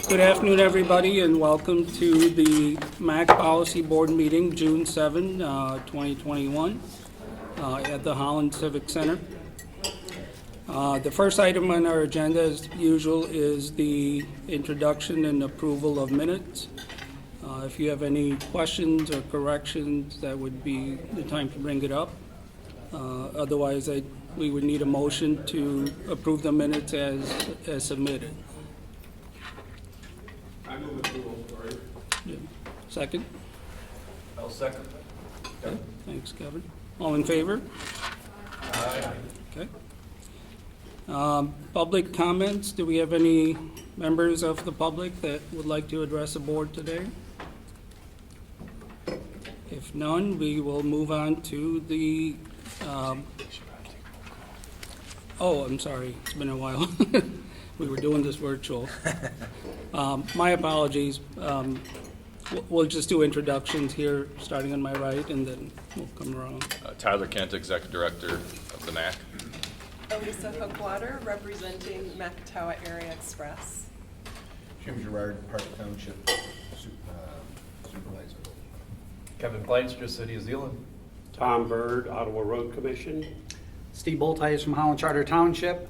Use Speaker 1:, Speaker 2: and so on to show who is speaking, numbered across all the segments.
Speaker 1: Good afternoon, everybody, and welcome to the MACC Policy Board meeting, June 7, 2021, at the Holland Civic Center. The first item on our agenda, as usual, is the introduction and approval of minutes. If you have any questions or corrections, that would be the time to bring it up. Otherwise, we would need a motion to approve the minutes as submitted.
Speaker 2: I move approval, sorry.
Speaker 1: Yeah. Second?
Speaker 2: I'll second.
Speaker 1: Okay. Thanks, Kevin. All in favor?
Speaker 2: Aye.
Speaker 1: Okay. Public comments. Do we have any members of the public that would like to address the board today? If none, we will move on to the, I'm sorry, it's been a while. We were doing this virtual. My apologies. We'll just do introducks here, starting on my right, and then we'll come around.
Speaker 3: Tyler Kent, Executive Director of the MACC.
Speaker 4: Elisa Hookwater, representing Macatawa Area Express.
Speaker 5: Jim Gerard, Park Township Supervisor.
Speaker 2: Kevin Kleinstra, City of Zeeland.
Speaker 6: Tom Bird, Ottawa Road Commission.
Speaker 7: Steve Boltice from Holland Charter Township,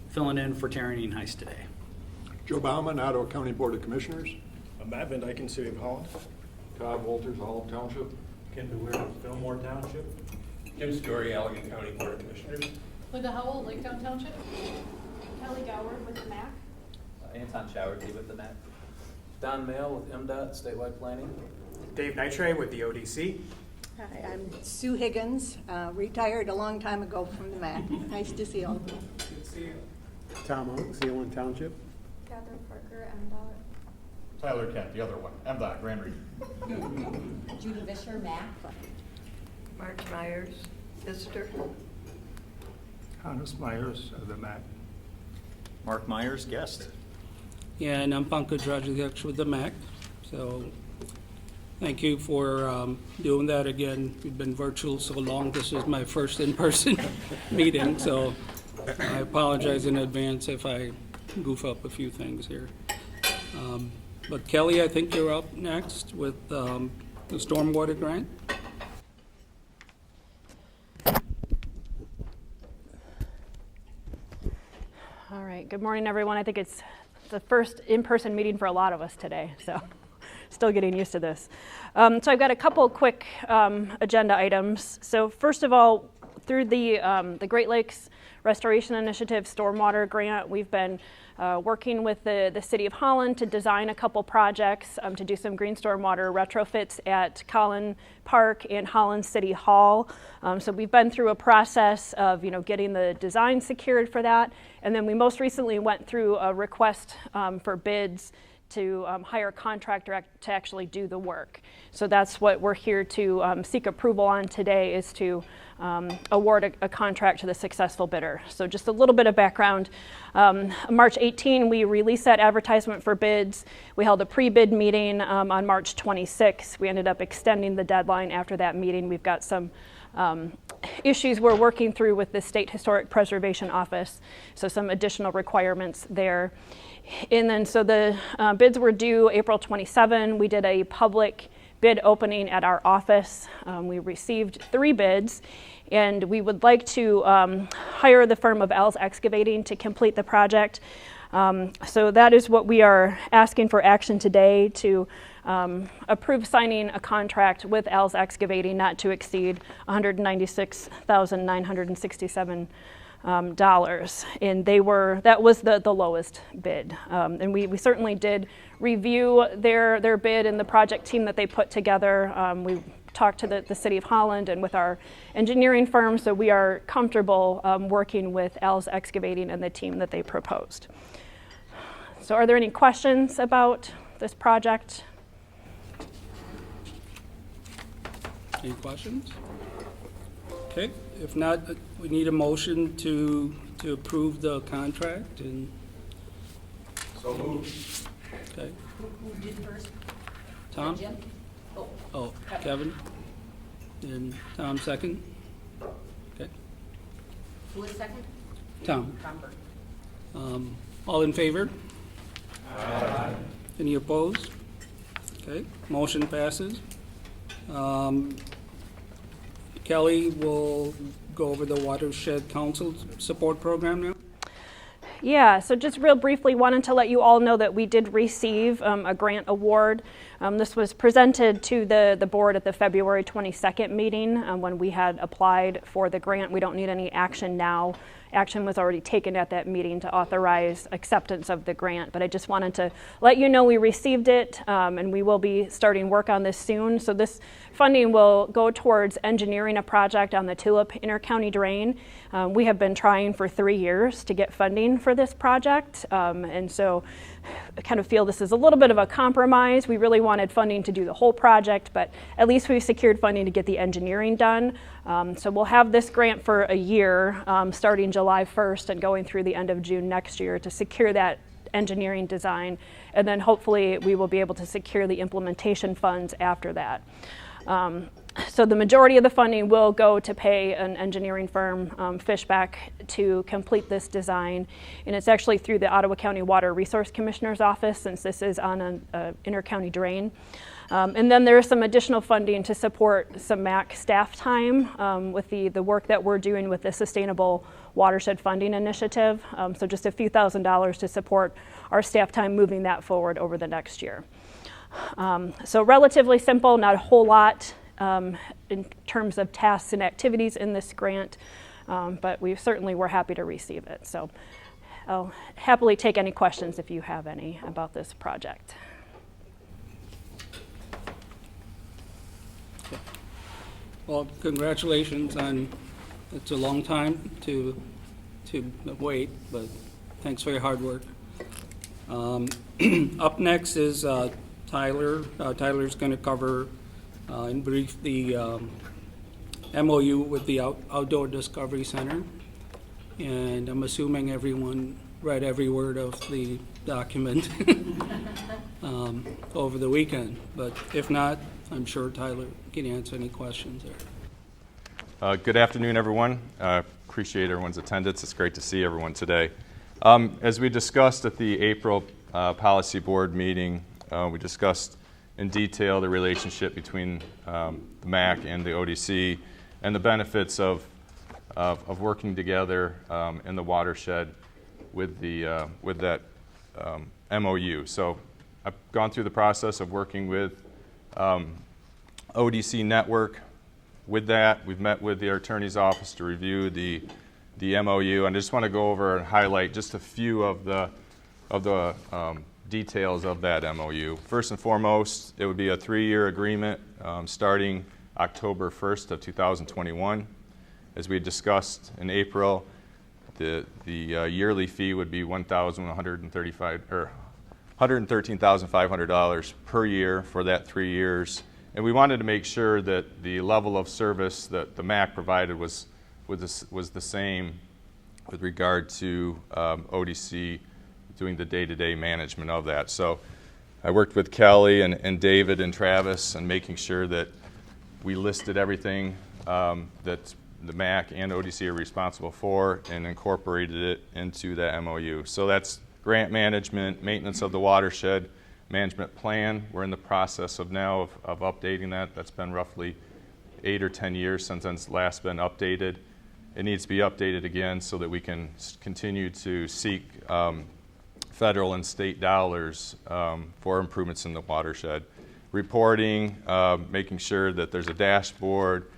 Speaker 7: filling in for Terry Heiss today.
Speaker 8: Joe Bauman, Ottawa County Board of Commissioners.
Speaker 9: Matt Van Dyken, City of Holland.
Speaker 8: Todd Walters, Holland Township.
Speaker 9: Ken DeWeer, Fillmore Township.
Speaker 2: Jim Story, Allegan County Board of Commissioners.
Speaker 10: Linda Howell, Lake Town Township. Kelly Goward with the MACC.
Speaker 11: Anton Showerty with the MACC.
Speaker 2: Don Mail with MDOT Statewide Planning.
Speaker 6: Dave Nitre with the ODC.
Speaker 12: Hi, I'm Sue Higgins, retired a long time ago from the MACC. Nice to see all of you.
Speaker 6: Good to see you. Tom Oak, Zeeland Township.
Speaker 10: Catherine Parker, MDOT.
Speaker 5: Tyler Kent, the other one, MDOT, Grand Region.
Speaker 12: Judy Vischer, MACC.
Speaker 4: Mark Myers, Visitor.
Speaker 9: Hannes Myers of the MACC.
Speaker 11: Mark Myers, guest.
Speaker 1: Yeah, and I'm Pankaj Rajadhyaksh with the MACC. So thank you for doing that again. We've been virtual so long. This is my first in-person meeting, so I apologize in advance if I goof up a few things here. But Kelly, I think you're up next with the stormwater grant.
Speaker 10: All right, good morning, everyone. I think it's the first in-person meeting for a lot of us today, so still getting used to this. So I've got a couple quick agenda items. So first of all, through the Great Lakes Restoration Initiative Stormwater Grant, we've been working with the City of Holland to design a couple projects to do some green stormwater retrofits at Collin Park and Holland City Hall. So we've been through a process of getting the design secured for that, and then we most recently went through a request for bids to hire a contractor to actually do the work. So that's what we're here to seek approval on today, is to award a contract to the successful bidder. So just a little bit of background. March 18, we released that advertisement for bids. We held a pre-bid meeting on March 26. We ended up extending the deadline after that meeting. We've got some issues we're working through with the State Historic Preservation Office, so some additional requirements there. And then so the bids were due April 27. We did a public bid opening at our office. We received 3 bids, and we would like to hire the firm of Els Excavating to complete the project. So that is what we are asking for action today, to approve signing a contract with Els Excavating not to exceed $196,967. And that was the lowest bid. And we certainly did review their bid and the project team that they put together. We talked to the City of Holland and with our engineering firm, so we are comfortable working with Els Excavating and the team that they proposed. So are there any questions about this project?
Speaker 1: Any questions? Okay, if not, we need a motion to approve the contract. And
Speaker 2: So moved.
Speaker 1: okay,
Speaker 12: Who did first?
Speaker 1: Tom?
Speaker 12: Jim?
Speaker 1: Oh, Kevin? And Tom second? Okay,
Speaker 12: Who was second?
Speaker 1: Tom.
Speaker 12: Tom Bird.
Speaker 1: All in favor? Any opposed? Okay, motion passes. Kelly will go over the Watershed Council Support Program now.
Speaker 10: Yeah, so just real briefly, wanted to let you all know that we did receive a grant award. This was presented to the board at the February 22nd meeting when we had applied for the grant. We don't need any action now. Action was already taken at that meeting to authorize acceptance of the grant, but I just wanted to let you know we received it, and we will be starting work on this soon. So this funding will go towards engineering a project on the Tulip Intercounty Drain. We have been trying for 3 years to get funding for this project, and so I kind of feel this is a little bit of a compromise. We really wanted funding to do the whole project, but at least we've secured funding to get the engineering done. So we'll have this grant for a year, starting July 1st and going through the end of June next year to secure that engineering design, and then hopefully we will be able to secure the implementation funds after that. So the majority of the funding will go to pay an engineering firm, Fishback, to complete this design. And it's actually through the Ottawa County Water Resource Commissioner's Office, since this is on an intercounty drain. And then there is some additional funding to support some MACC staff time with the work that we're doing with the Sustainable Watershed Funding Initiative. So just a few $1,000s to support our staff time moving that forward over the next year. So relatively simple, not a whole lot in terms of tasks and activities in this grant, but we certainly were happy to receive it. So I'll happily take any questions if you have any about this project.
Speaker 1: Well, congratulations on, it's a long time to wait, but thanks for your hard work. Up next is Tyler. Tyler's going to cover in brief the MOU with the Outdoor Discovery Center. And I'm assuming everyone read every word of the document over the weekend. But if not, I'm sure Tyler can answer any questions there.
Speaker 3: Good afternoon, everyone. Appreciate everyone's attendance. It's great to see everyone today. As we discussed at the April Policy Board meeting, we discussed in detail the relationship between the MACC and the ODC and the benefits of working together in the watershed with that MOU. So I've gone through the process of working with ODC Network. With that, we've met with the attorney's office to review the MOU, and I just want to go over and highlight just a few of the details of that MOU. First and foremost, it would be a 3-year agreement starting October 1st of 2021. As we discussed in April, the yearly fee would be $113,500 per year for that 3 years. And we wanted to make sure that the level of service that the MACC provided was the same with regard to ODC doing the day-to-day management of that. So I worked with Kelly and David and Travis and making sure that we listed everything that the MACC and ODC are responsible for and incorporated it into that MOU. So that's grant management, maintenance of the watershed, management plan. We're in the process of now of updating that. That's been roughly 8 or 10 years since it's last been updated. It needs to be updated again so that we can continue to seek federal and state dollars for improvements in the watershed. Reporting, making sure that there's a dashboard,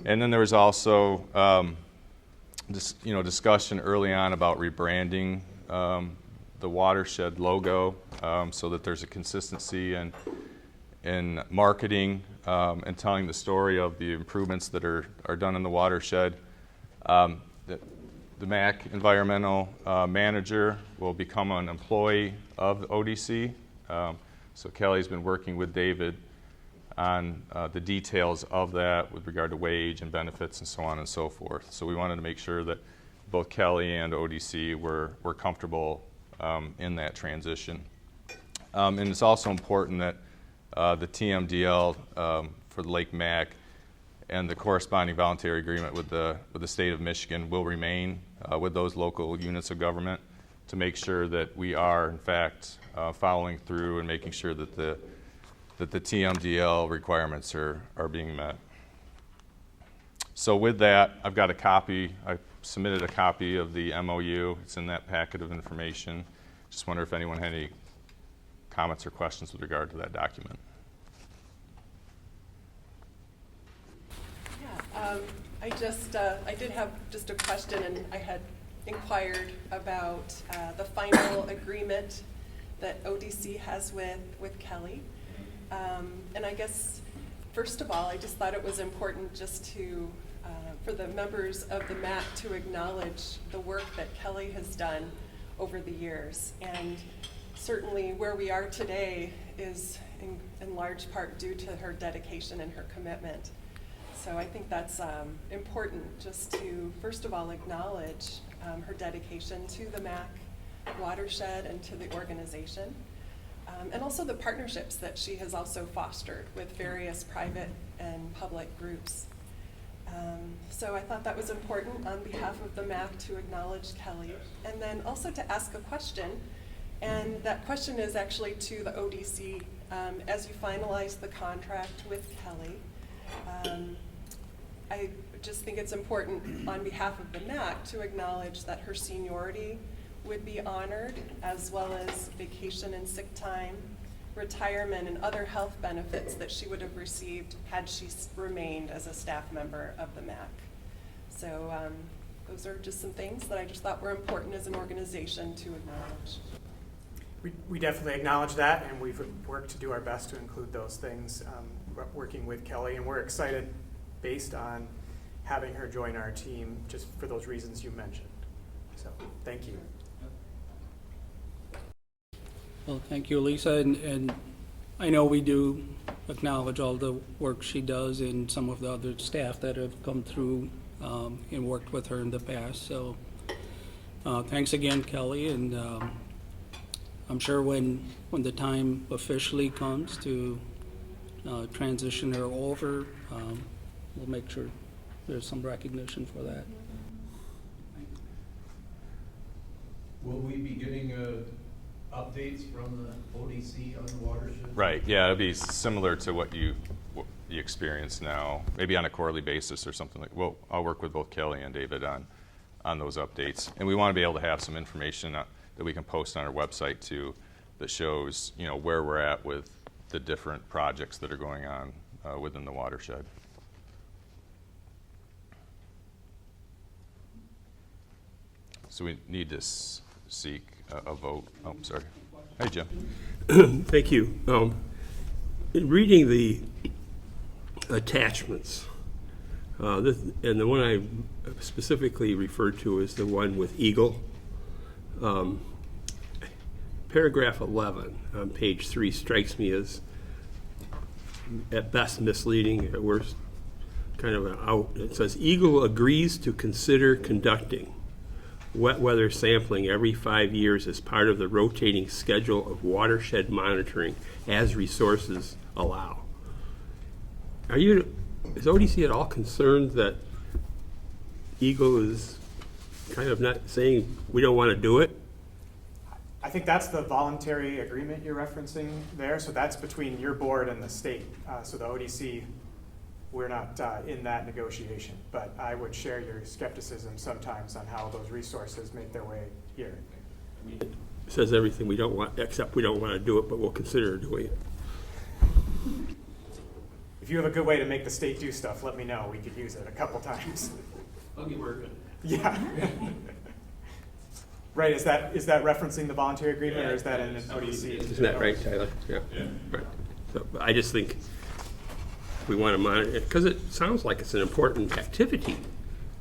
Speaker 3: and then there was also discussion early on about rebranding the watershed logo so that there's a consistency in marketing and telling the story of the improvements that are done in the watershed. The MACC environmental manager will become an employee of ODC. So Kelly's been working with David on the details of that with regard to wage and benefits and so on and so forth. So we wanted to make sure that both Kelly and ODC were comfortable in that transition. And it's also important that the TMDL for the Lake MACC and the corresponding voluntary agreement with the state of Michigan will remain with those local units of government. to make sure that we are, in fact, following through and making sure that the TMDL requirements are being met. So with that, I've got a copy. I submitted a copy of the MOU. It's in that packet of information. Just wonder if anyone had any comments or questions with regard to that document.
Speaker 4: Yeah, I did have just a question, and I had inquired about the final agreement that ODC has with Kelly. And I guess, first of all, I just thought it was important just to, for the members of the MACC to acknowledge the work that Kelly has done over the years. And certainly where we are today is in large part due to her dedication and her commitment. So I think that's important just to, first of all, acknowledge her dedication to the MACC watershed and to the organization. And also the partnerships that she has also fostered with various private and public groups. So I thought that was important on behalf of the MACC to acknowledge Kelly, and then also to ask a question. And that question is actually to the ODC. As you finalize the contract with Kelly, I just think it's important on behalf of the MACC to acknowledge that her seniority would be honored, as well as vacation and sick time, retirement, and other health benefits that she would have received had she remained as a staff member of the MACC. So those are just some things that I just thought were important as an organization to acknowledge.
Speaker 6: We definitely acknowledge that, and we've worked to do our best to include those things, working with Kelly, and we're excited based on having her join our team just for those reasons you mentioned. So thank you.
Speaker 1: Well, thank you, Lisa, and I know we do acknowledge all the work she does and some of the other staff that have come through and worked with her in the past. So thanks again, Kelly, and I'm sure when the time officially comes to transition her over, we'll make sure there's some recognition for that.
Speaker 13: Will we be getting updates from the ODC on the watershed?
Speaker 3: Right, yeah, it'll be similar to what you experience now, maybe on a quarterly basis or something like. Well, I'll work with both Kelly and David on those updates, and we want to be able to have some information that we can post on our website too, that shows where we're at with the different projects that are going on within the watershed. So we need to seek a vote. Oh, sorry. Hey, Jim.
Speaker 14: Thank you. In reading the attachments, and the one I specifically referred to is the one with Eagle. Paragraph 11 on page 3 strikes me as at best misleading, at worst kind of an out. It says, Eagle agrees to consider conducting wet weather sampling every 5 years as part of the rotating schedule of watershed monitoring as resources allow. Is ODC at all concerned that Eagle is kind of not saying we don't want to do it?
Speaker 6: I think that's the voluntary agreement you're referencing there. So that's between your board and the state. So the ODC, we're not in that negotiation. But I would share your skepticism sometimes on how those resources make their way here.
Speaker 14: It says everything we don't want, except we don't want to do it, but we'll consider doing it.
Speaker 6: If you have a good way to make the state do stuff, let me know. We could use it a couple times.
Speaker 13: I'll get working.
Speaker 6: Yeah. Right, is that referencing the voluntary agreement, or is that in an ODC?
Speaker 14: Isn't that right, Tyler? Yeah. Right. So I just think we want to monitor it, because it sounds like it's an important activity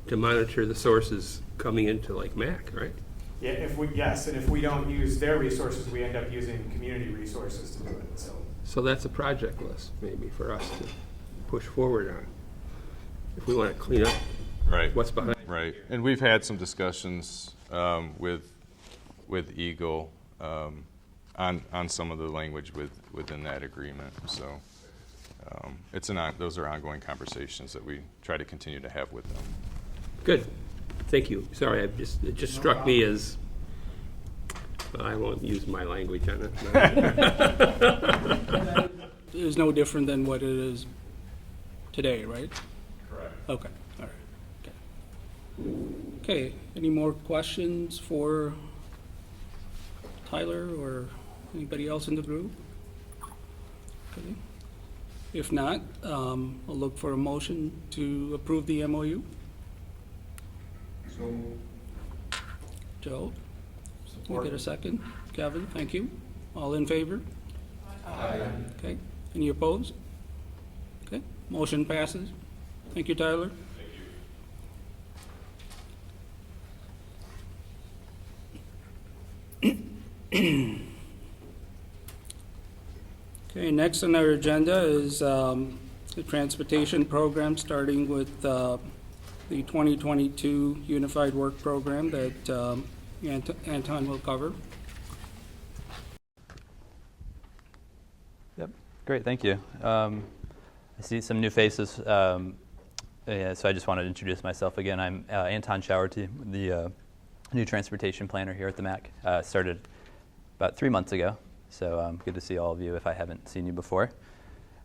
Speaker 14: to monitor the sources coming into Lake MACC, right?
Speaker 6: Yeah, and if we don't use their resources, we end up using community resources to do it,
Speaker 14: So that's a project list, maybe, for us to push forward on, if we want to clean up what's behind.
Speaker 3: Right, and we've had some discussions with Eagle on some of the language within that agreement. So those are ongoing conversations that we try to continue to have with them.
Speaker 14: Good, thank you. Sorry, it just struck me as I won't use my language on it.
Speaker 1: Is no different than what it is today, right?
Speaker 5: Correct.
Speaker 1: Okay, all right. Okay, any more questions for Tyler or anybody else in the group? Okay. If not, I'll look for a motion to approve the MOU.
Speaker 2: So
Speaker 1: Joe?
Speaker 2: Support.
Speaker 1: Get a second? Kevin, thank you. All in favor?
Speaker 2: Aye.
Speaker 1: Okay, any opposed? Okay, motion passes. Thank you, Tyler. Okay, next on our agenda is the transportation program, starting with the 2022 Unified Work Program that Anton will cover.
Speaker 11: Yep, great, thank you. I see some new faces, yeah, so I just wanted to introduce myself again. I'm Anton Showerty, the new transportation planner here at the MACC. Started about 3 months ago, so good to see all of you if I haven't seen you before.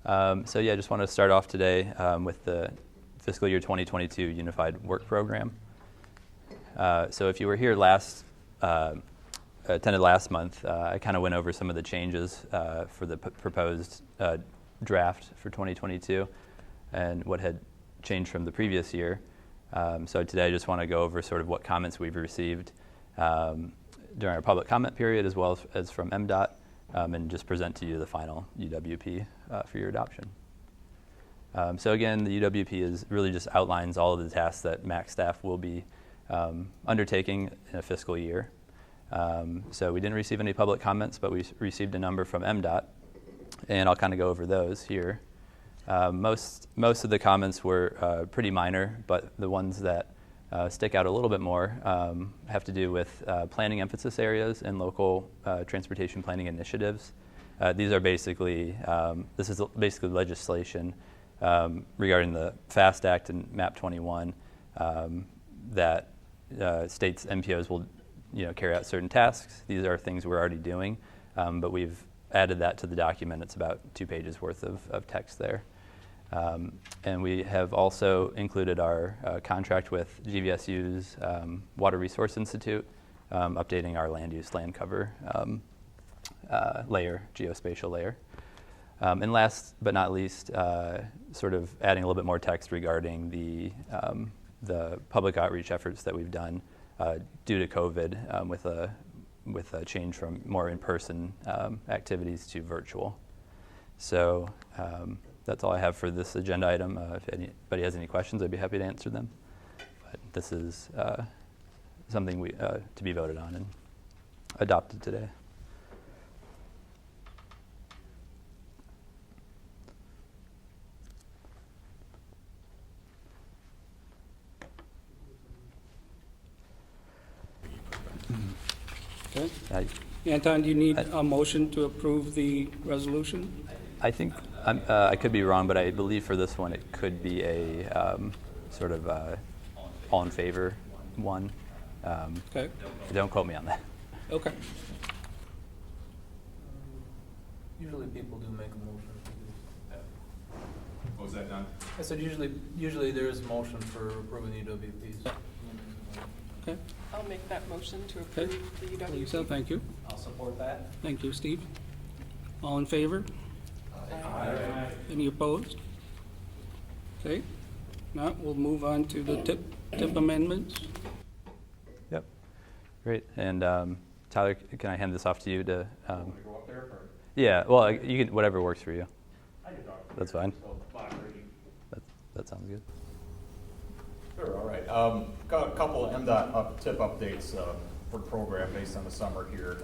Speaker 11: So yeah, just want to start off today with the fiscal year 2022 Unified Work Program. So if you were here attended last month, I kind of went over some of the changes for the proposed draft for 2022 and what had changed from the previous year. So today I just want to go over sort of what comments we've received during our public comment period as well as from MDOT, and just present to you the final UWP for your adoption. So again, the UWP really just outlines all of the tasks that MACC staff will be undertaking in a fiscal year. So we didn't receive any public comments, but we received a number from MDOT, and I'll kind of go over those here. Most of the comments were pretty minor, but the ones that stick out a little bit more have to do with planning emphasis areas and local transportation planning initiatives. These are basically, this is basically legislation regarding the FAST Act and MAP 21 that states MPOs will carry out certain tasks. These are things we're already doing, but we've added that to the document. It's about 2 pages worth of text there. And we have also included our contract with GVSU's Water Resource Institute, updating our land use land cover layer, geospatial layer. And last but not least, sort of adding a little bit more text regarding the public outreach efforts that we've done due to COVID with a change from more in-person activities to virtual. So that's all I have for this agenda item. If anybody has any questions, I'd be happy to answer them. But this is something to be voted on and adopted today.
Speaker 1: Okay. Anton, do you need a motion to approve the resolution?
Speaker 11: I think, I could be wrong, but I believe for this one it could be a sort of all in favor one.
Speaker 1: Okay.
Speaker 11: Don't quote me on that.
Speaker 1: Okay.
Speaker 2: Usually people do make a motion.
Speaker 3: What was that, Don?
Speaker 2: I said usually there is a motion for approving UWPs.
Speaker 1: Okay.
Speaker 4: I'll make that motion to approve the UWP.
Speaker 1: Lisa, thank you.
Speaker 11: I'll support that.
Speaker 1: Thank you, Steve. All in favor?
Speaker 2: Aye.
Speaker 1: Any opposed? Okay. Now we'll move on to the tip amendments.
Speaker 11: Yep. Great. And Tyler, can I hand this off to you to?
Speaker 5: Go up there or?
Speaker 11: Yeah. Well, you can whatever works for you.
Speaker 5: I can talk.
Speaker 11: That's fine.
Speaker 5: So, block reading.
Speaker 11: That sounds good.
Speaker 5: Sure, all right. Got a couple of MDOT tip updates for the program based on the summer here.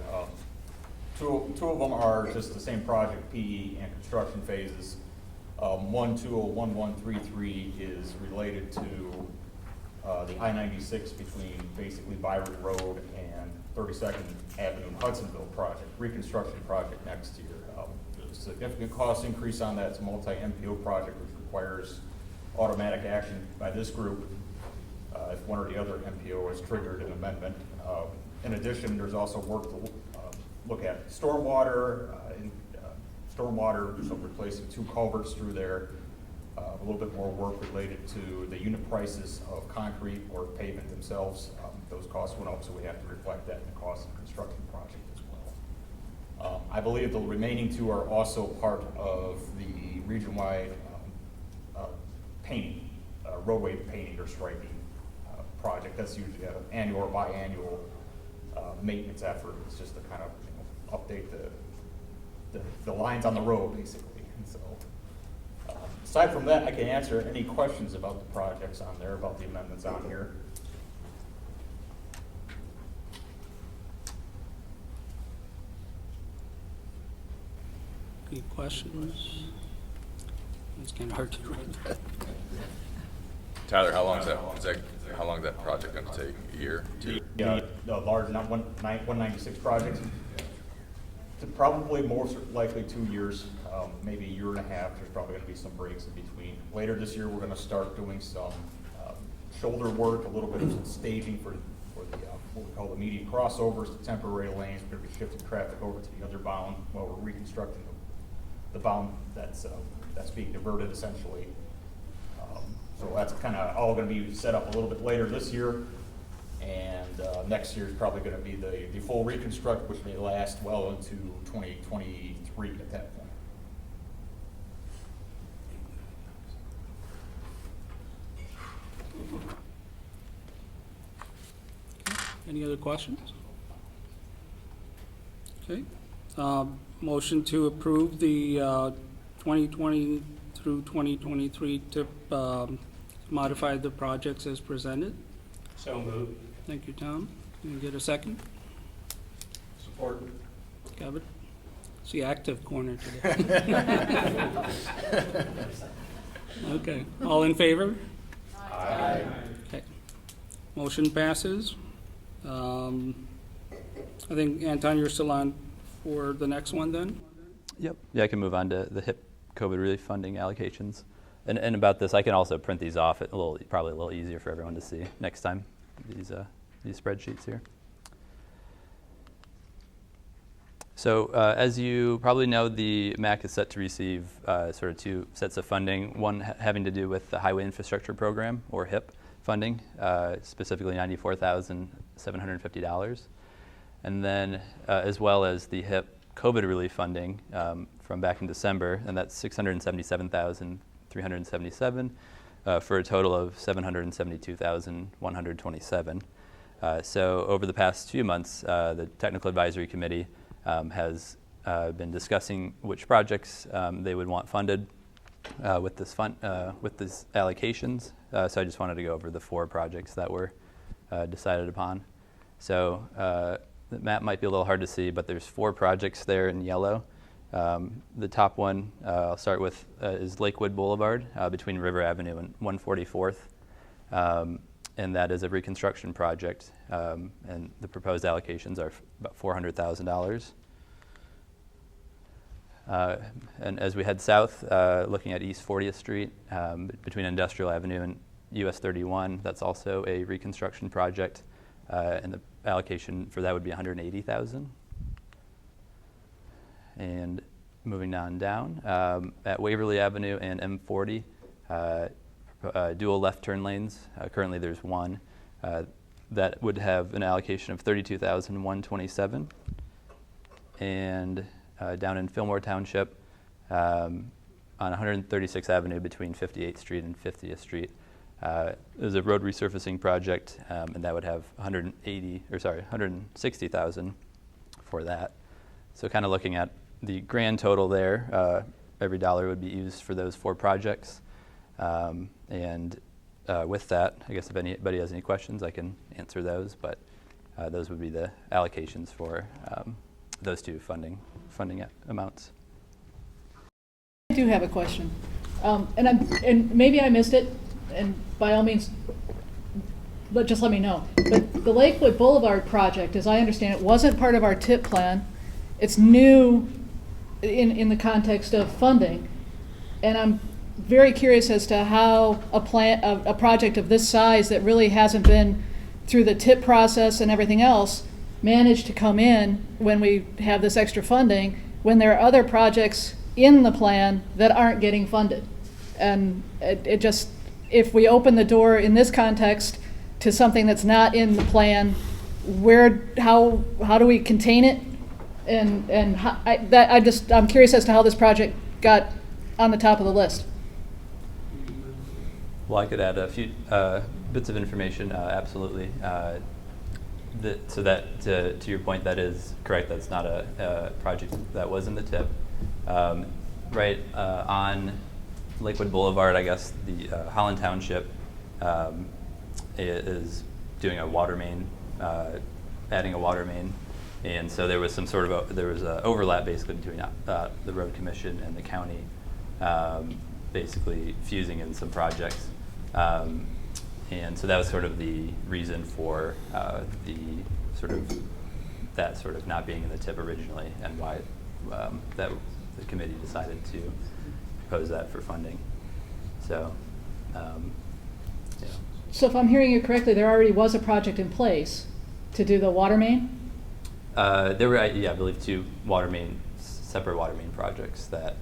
Speaker 5: Two of them are just the same project, PE and construction phases. 121133 is related to the I-96 between basically Byron Road and 32nd Avenue Hudsonville project, reconstruction project next year. There's a significant cost increase on that. It's a multi-MPO project which requires automatic action by this group if one or the other MPO has triggered an amendment. In addition, there's also work to look at stormwater, stormwater, so replacing 2 culverts through there, a little bit more work related to the unit prices of concrete or pavement themselves. Those costs went up, so we have to reflect that in the cost of the construction project as well. I believe the remaining 2 are also part of the region-wide painting, roadway painting or striping project. That's usually an annual or biannual maintenance effort. It's just to kind of update the lines on the road, basically. And so, aside from that, I can answer any questions about the projects on there, about the amendments on here.
Speaker 1: Any questions? It's kind of hard to read that.
Speaker 3: Tyler, how long is that project going to take? A year? 2?
Speaker 5: The large 196 project, probably most likely 2 years, maybe a year and a half. There's probably going to be some breaks in between. Later this year, we're going to start doing some shoulder work, a little bit of some staging for the what we call the median crossovers, the temporary lanes. We're going to be shifting traffic over to the other bound while we're reconstructing the bound that's being diverted essentially. So that's kind of all going to be set up a little bit later this year, and next year is probably going to be the full reconstruct, which may last well into 2023 at that point.
Speaker 1: Any other questions? Okay. Motion to approve the 2020 through 2023 TIP, modify the projects as presented.
Speaker 9: So moved.
Speaker 1: Thank you, Tom. Can you get a second?
Speaker 9: Support.
Speaker 1: Kevin? It's the active corner today. Okay. All in favor?
Speaker 9: Aye.
Speaker 1: Okay. Motion passes. I think, Anton, you're still on for the next one then?
Speaker 11: Yep. Yeah, I can move on to the HIP COVID relief funding allocations. And about this, I can also print these off. Probably a little easier for everyone to see next time, these spreadsheets here. So as you probably know, the MACC is set to receive sort of 2 sets of funding, one having to do with the Highway Infrastructure Program, or HIP funding, specifically $94,750. And then as well as the HIP COVID relief funding from back in December, and that's $677,377 for a total of $772,127. So over the past few months, the Technical Advisory Committee has been discussing which projects they would want funded with these allocations. So I just wanted to go over the 4 projects that were decided upon. So the map might be a little hard to see, but there's 4 projects there in yellow. The top one I'll start with is Lakewood Boulevard between River Avenue and 144th. And that is a reconstruction project, and the proposed allocations are about $400,000. And as we head south, looking at East 40th Street, between Industrial Avenue and US 31, that's also a reconstruction project, and the allocation for that would be $180,000. And moving on down, at Waverly Avenue and M40, dual left turn lanes. Currently there's one that would have an allocation of $32,127. And down in Fillmore Township, on 136th Avenue between 58th Street and 50th Street, there's a road resurfacing project, and that would have $160,000 for that. So kind of looking at the grand total there, every dollar would be used for those 4 projects. And with that, I guess if anybody has any questions, I can answer those, but those would be the allocations for those 2 funding amounts.
Speaker 15: I do have a question, and maybe I missed it, and by all means, just let me know. But the Lakewood Boulevard project, as I understand it, wasn't part of our TIP plan. It's new in the context of funding, and I'm very curious as to how a project of this size that really hasn't been through the TIP process and everything else manage to come in when we have this extra funding, when there are other projects in the plan that aren't getting funded. And it just, if we open the door in this context to something that's not in the plan, how do we contain it? And how, I'm curious as to how this project got on the top of the list.
Speaker 11: Well, I could add a few bits of information, absolutely. So that, to your point, that is correct. That's not a project that was in the TIP. Right on Lakewood Boulevard, I guess the Holland Township is doing a water main, adding a water main. And so there was some sort of there was an overlap basically between the road commission and the county, basically fusing in some projects. And so that was sort of the reason for that sort of not being in the TIP originally, and why that the committee decided to propose that for funding. So, yeah.
Speaker 15: So if I'm hearing you correctly, there already was a project in place to do the water main?
Speaker 11: There were, I believe, two separate water main projects that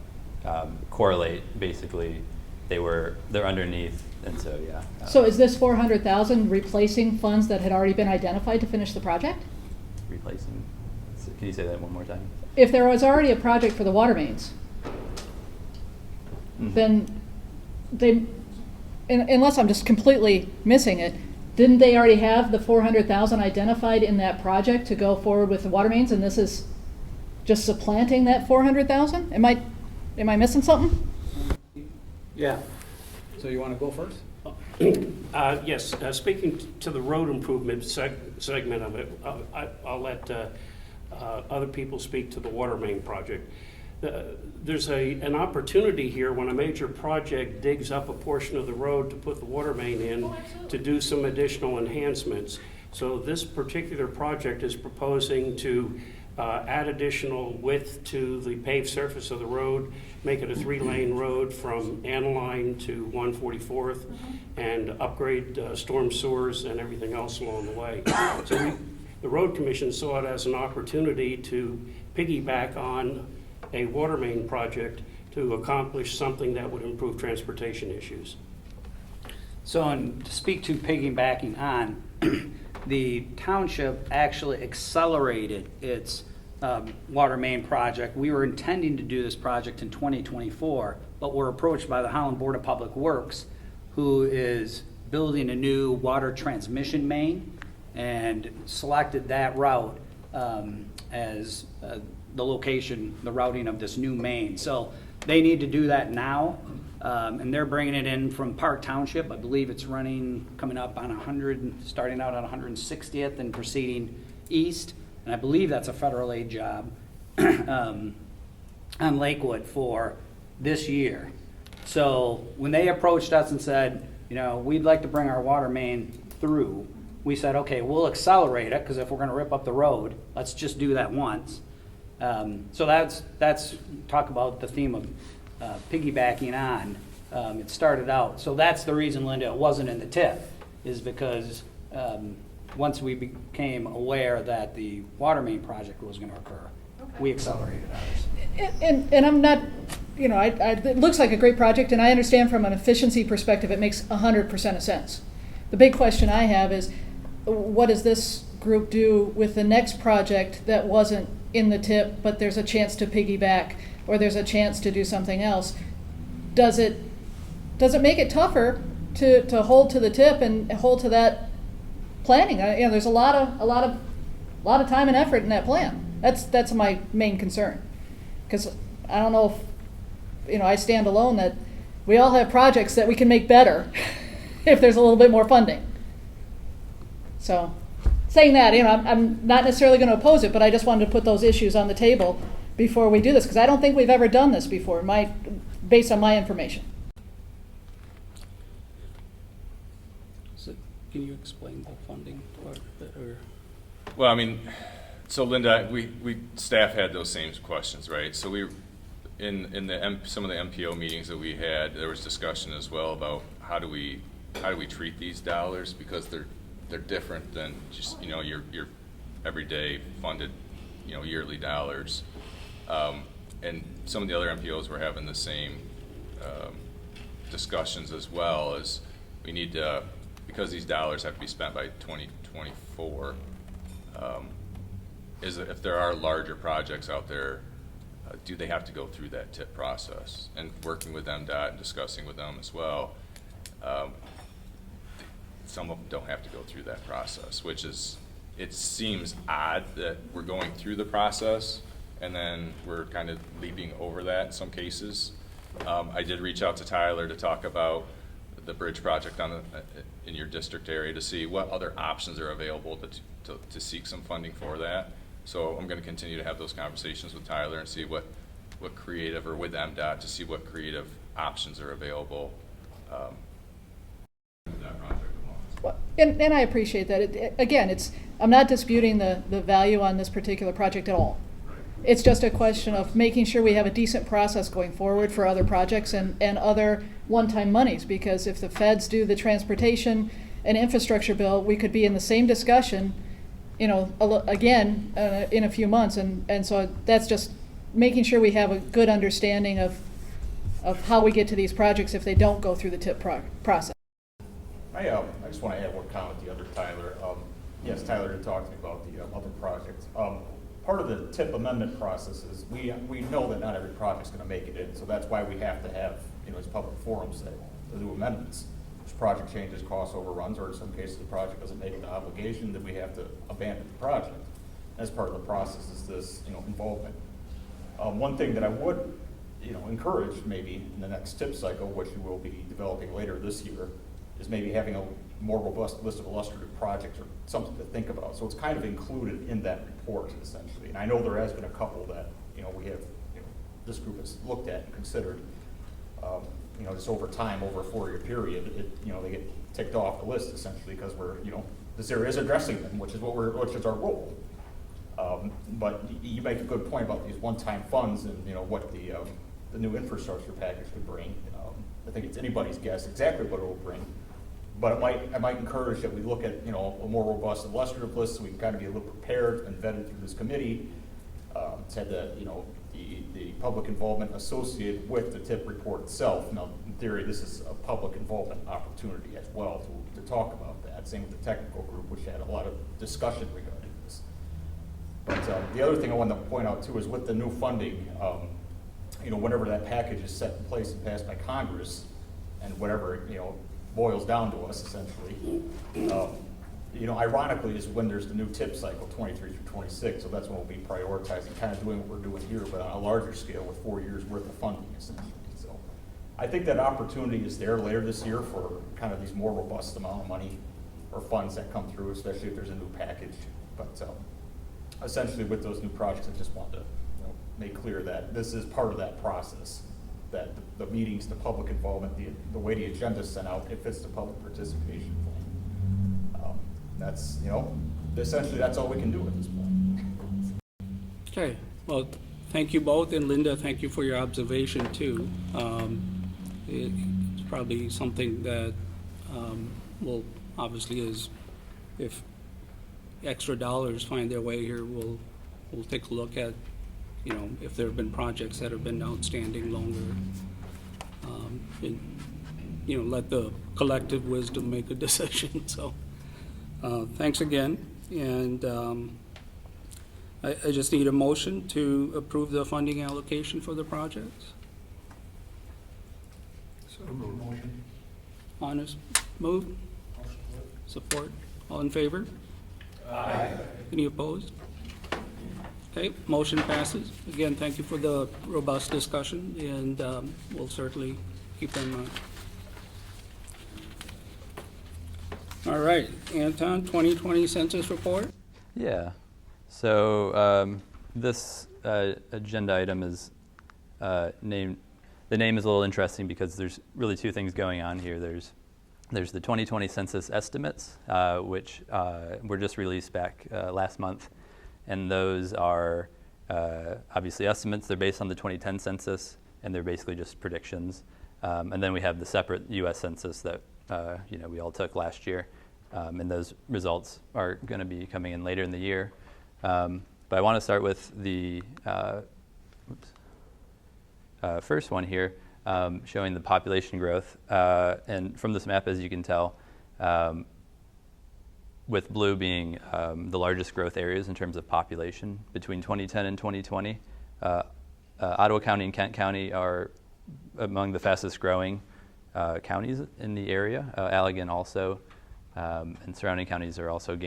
Speaker 11: correlate. Basically, they're underneath, and so yeah.
Speaker 15: So is this 400,000 replacing funds that had already been identified to finish the project?
Speaker 11: Replacing. Can you say that one more time?
Speaker 15: If there was already a project for the water mains, then they, unless I'm just completely missing it, didn't they already have the 400,000 identified in that project to go forward with the water mains, and this is just supplanting that 400,000? Am I missing something?
Speaker 7: Yeah. So you want to go first?
Speaker 9: Yes, speaking to the road improvement segment of it, I'll let other people speak to the water main project. There's an opportunity here when a major project digs up a portion of the road to put the water main in to do some additional enhancements. So this particular project is proposing to add additional width to the paved surface of the road, make it a 3-lane road from Aniline to 144th, and upgrade storm sewers and everything else along the way. So the Road Commission saw it as an opportunity to piggyback on a water main project to accomplish something that would improve transportation issues.
Speaker 7: So, and to speak to piggybacking on, the township actually accelerated its water main project. We were intending to do this project in 2024, but were approached by the Holland Board of Public Works, who is building a new water transmission main, and selected that route as the location, the routing of this new main. So they need to do that now, and they're bringing it in from Park Township. I believe it's coming up on 100, starting out on 160th and proceeding east. And I believe that's a federal aid job on Lakewood for this year. So when they approached us and said, we'd like to bring our water main through, we said, okay, we'll accelerate it, because if we're going to rip up the road, let's just do that once. So that's talk about the theme of piggybacking on. It started out, so that's the reason, Linda, it wasn't in the TIF, is because once we became aware that the water main project was going to occur, we accelerated ours.
Speaker 15: And I'm not, it looks like a great project, and I understand from an efficiency perspective it makes 100% of sense. The big question I have is, what does this group do with the next project that wasn't in the TIP, but there's a chance to piggyback, or there's a chance to do something else? Does it make it tougher to hold to the TIP and hold to that planning? There's a lot of time and effort in that plan. That's my main concern, because I don't know if I stand alone that we all have projects that we can make better if there's a little bit more funding. So, saying that, I'm not necessarily going to oppose it, but I just wanted to put those issues on the table before we do this, because I don't think we've ever done this before, based on my information.
Speaker 1: So can you explain the funding part of it, or?
Speaker 3: Well, so Linda, staff had those same questions, right? So we, in some of the MPO meetings that we had, there was discussion as well about how do we treat these dollars, because they're different than just your everyday funded, yearly dollars. And some of the other MPOs were having the same discussions as well, as we need to, because these dollars have to be spent by 2024, is that if there are larger projects out there, do they have to go through that TIP process? And working with MDOT and discussing with them as well, some of them don't have to go through that process, which is, it seems odd that we're going through the process and then we're kind of leaping over that in some cases. I did reach out to Tyler to talk about the bridge project in your district area to see what other options are available to seek some funding for that. So I'm going to continue to have those conversations with Tyler and see what creative, or with MDOT, to see what creative options are available. That project along.
Speaker 15: Well, and I appreciate that. Again, I'm not disputing the value on this particular project at all. It's just a question of making sure we have a decent process going forward for other projects and other one-time monies, because if the feds do the transportation and infrastructure bill, we could be in the same discussion, again, in a few months. And so that's just making sure we have a good understanding of how we get to these projects if they don't go through the TIP process.
Speaker 5: I just want to add one comment to the other Tyler. Yes, Tyler had talked to me about the other projects. Part of the TIP amendment process is we know that not every project's going to make it in, so that's why we have to have these public forums to do amendments. There's project changes, cost overruns, or in some cases the project doesn't make the obligation, that we have to abandon the project. As part of the process is this involvement. One thing that I would encourage maybe in the next TIP cycle, which we will be developing later this year, is maybe having a more robust list of illustrative projects or something to think about. So it's kind of included in that report essentially. And I know there has been a couple that we have this group has looked at and considered. Just over time, over a 4-year period, they get ticked off the list essentially because we're this area is addressing them, which is our role. But you make a good point about these one-time funds and what the new infrastructure package could bring. I think it's anybody's guess exactly what it will bring. But I might encourage that we look at a more robust illustrative list so we can kind of be a little prepared and vetted through this committee. It's had the public involvement associated with the TIP report itself. Now, in theory, this is a public involvement opportunity as well to talk about that. Same with the technical group, which had a lot of discussion regarding this. But the other thing I wanted to point out too is with the new funding, whenever that package is set in place and passed by Congress, and whatever boils down to us essentially, ironically is when there's the new TIP cycle, 23 through 26. So that's when we'll be prioritizing, kind of doing what we're doing here, but on a larger scale with 4 years worth of funding essentially. So I think that opportunity is there later this year for kind of these more robust amount of money or funds that come through, especially if there's a new package. But essentially with those new projects, I just wanted to make clear that this is part of that process, that the meetings, the public involvement, the way the agenda is sent out, it fits the public participation plan. That's, essentially that's all we can do at this point.
Speaker 1: Okay, well, thank you both, and Linda, thank you for your observation too. It's probably something that will obviously is, if extra dollars find their way here, we'll take a look at, if there have been projects that have been outstanding longer, and let the collective wisdom make a decision. So thanks again, and I just need a motion to approve the funding allocation for the projects.
Speaker 8: So motion.
Speaker 1: Honest move? Support? All in favor?
Speaker 8: Aye.
Speaker 1: Any opposed? Okay, motion passes. Again, thank you for the robust discussion, and we'll certainly keep them in mind. All right, Anton, 2020 census report?
Speaker 11: Yeah. So this agenda item is named. The name is a little interesting because there's really two things going on here. There's the 2020 census estimates, which were just released back last month, and those are obviously estimates. They're based on the 2010 census, and they're basically just predictions. And then we have the separate U.S. census that we all took last year, and those results are going to be coming in later in the year. But I want to start with the first one here, showing the population growth. And from this map, as you can tell, with blue being the largest growth areas in terms of population between 2010 and 2020, Ottawa County and Kent County are among the fastest growing counties in the area. Allegan also, and surrounding counties are also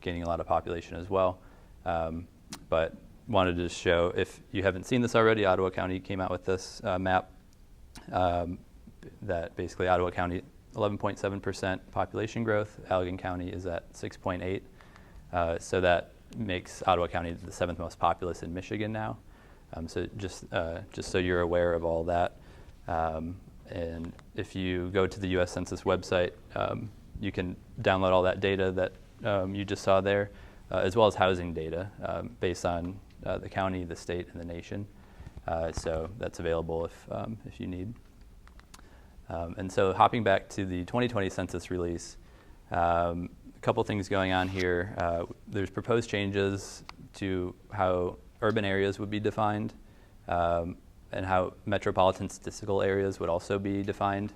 Speaker 11: gaining a lot of population as well. But wanted to show, if you haven't seen this already, Ottawa County came out with this map that basically Ottawa County 11.7% population growth. Allegan County is at 6.8. So that makes Ottawa County the 7th most populous in Michigan now. So just so you're aware of all that. And if you go to the U.S. Census website, you can download all that data that you just saw there, as well as housing data based on the county, the state, and the nation. So that's available if you need. And so hopping back to the 2020 census release, a couple things going on here. There's proposed changes to how urban areas would be defined, and how metropolitan statistical areas would also be defined.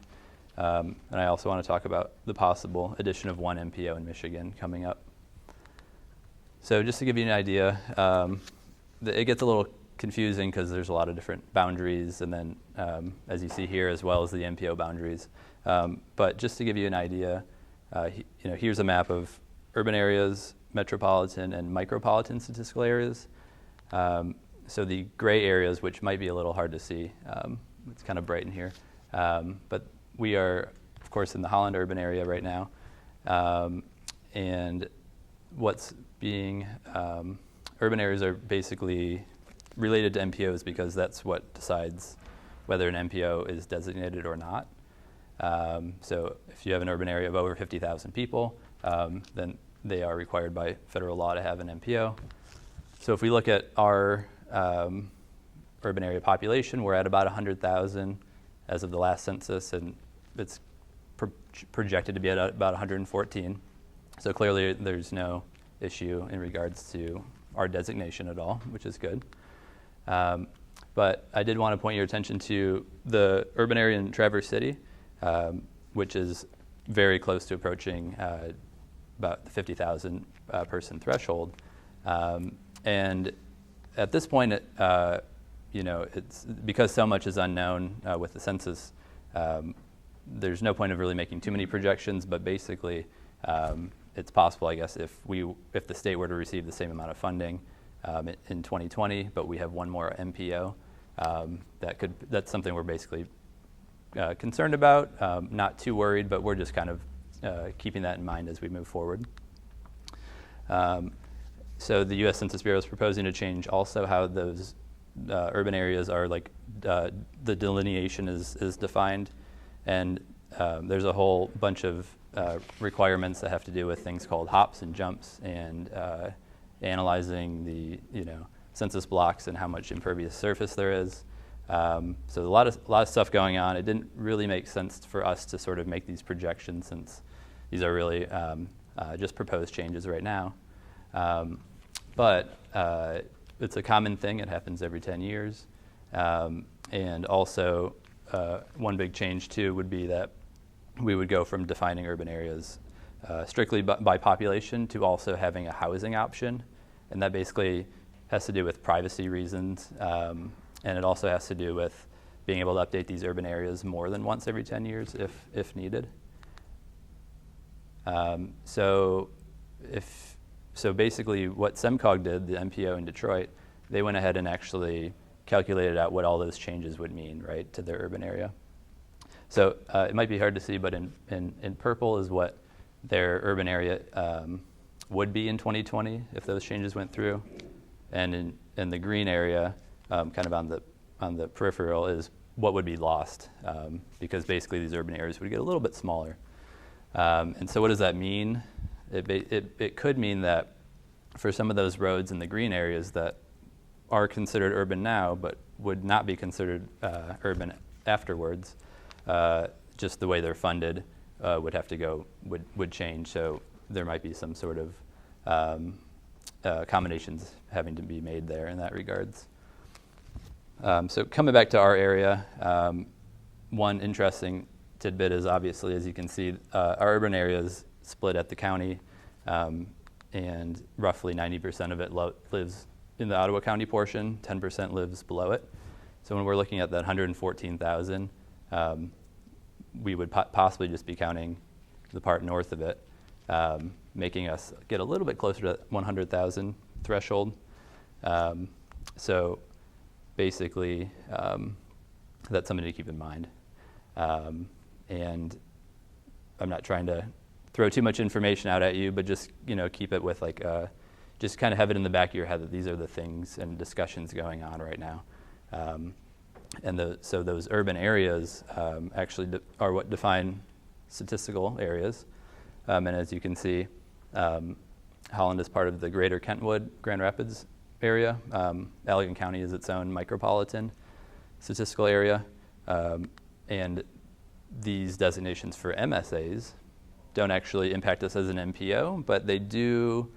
Speaker 11: And I also want to talk about the possible addition of one MPO in Michigan coming up. So just to give you an idea, it gets a little confusing because there's a lot of different boundaries, and then as you see here, as well as the MPO boundaries. But just to give you an idea, here's a map of urban areas, metropolitan, and micropolitan statistical areas. So the gray areas, which might be a little hard to see, it's kind of bright in here, but we are, of course, in the Holland urban area right now, and what's being urban areas are basically related to MPOs because that's what decides whether an MPO is designated or not. So if you have an urban area of over 50,000 people, then they are required by federal law to have an MPO. So if we look at our urban area population, we're at about 100,000 as of the last census, and it's projected to be at about 114. So clearly there's no issue in regards to our designation at all, which is good. But I did want to point your attention to the urban area in Traverse City, which is very close to approaching about the 50,000 person threshold. And at this point, it's because so much is unknown with the census. There's no point of really making too many projections, but basically, it's possible, I guess, if the state were to receive the same amount of funding in 2020, but we have one more MPO, that's something we're basically concerned about. Not too worried, but we're just kind of keeping that in mind as we move forward. So the U.S. Census Bureau is proposing to change also how those urban areas are, like the delineation is defined, and there's a whole bunch of requirements that have to do with things called hops and jumps, and analyzing the census blocks and how much impervious surface there is. So a lot of stuff going on. It didn't really make sense for us to sort of make these projections since these are really just proposed changes right now. But it's a common thing. It happens every 10 years. And also, one big change, too, would be that we would go from defining urban areas strictly by population to also having a housing option. And that basically has to do with privacy reasons. And it also has to do with being able to update these urban areas more than once every 10 years if needed. So basically what SEMCOG did, the MPO in Detroit, they went ahead and actually calculated out what all those changes would mean, right, to their urban area. So it might be hard to see, but in purple is what their urban area would be in 2020 if those changes went through. And in the green area, kind of on the peripheral, is what would be lost, because basically these urban areas would get a little bit smaller. And so what does that mean? It could mean that for some of those roads in the green areas that are considered urban now but would not be considered urban afterwards, just the way they're funded would have to go, would change. So there might be some sort of accommodations having to be made there in that regards. So coming back to our area, one interesting tidbit is obviously, as you can see, our urban area is split at the county, and roughly 90% of it lives in the Ottawa County portion, 10% lives below it. So when we're looking at that 114,000, we would possibly just be counting the part north of it, making us get a little bit closer to that 100,000 threshold. So basically, that's something to keep in mind. And I'm not trying to throw too much information out at you, but just keep it with just kind of have it in the back of your head that these are the things and discussions going on right now. So those urban areas actually are what define statistical areas. And as you can see, Holland is part of the greater Kentwood, Grand Rapids area. Allegan County is its own micropolitan statistical area. And these designations for MSAs don't actually impact us as an MPO, but they do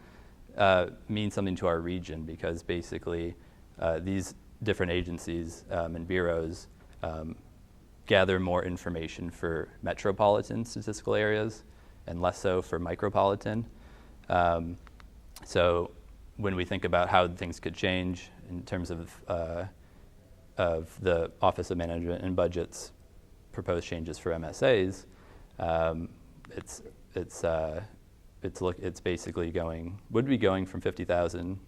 Speaker 11: mean something to our region, because basically these different agencies and bureaus gather more information for metropolitan statistical areas and less so for micropolitan. So when we think about how things could change in terms of the Office of Management and Budget's proposed changes for MSAs, it's basically would be going from 50,000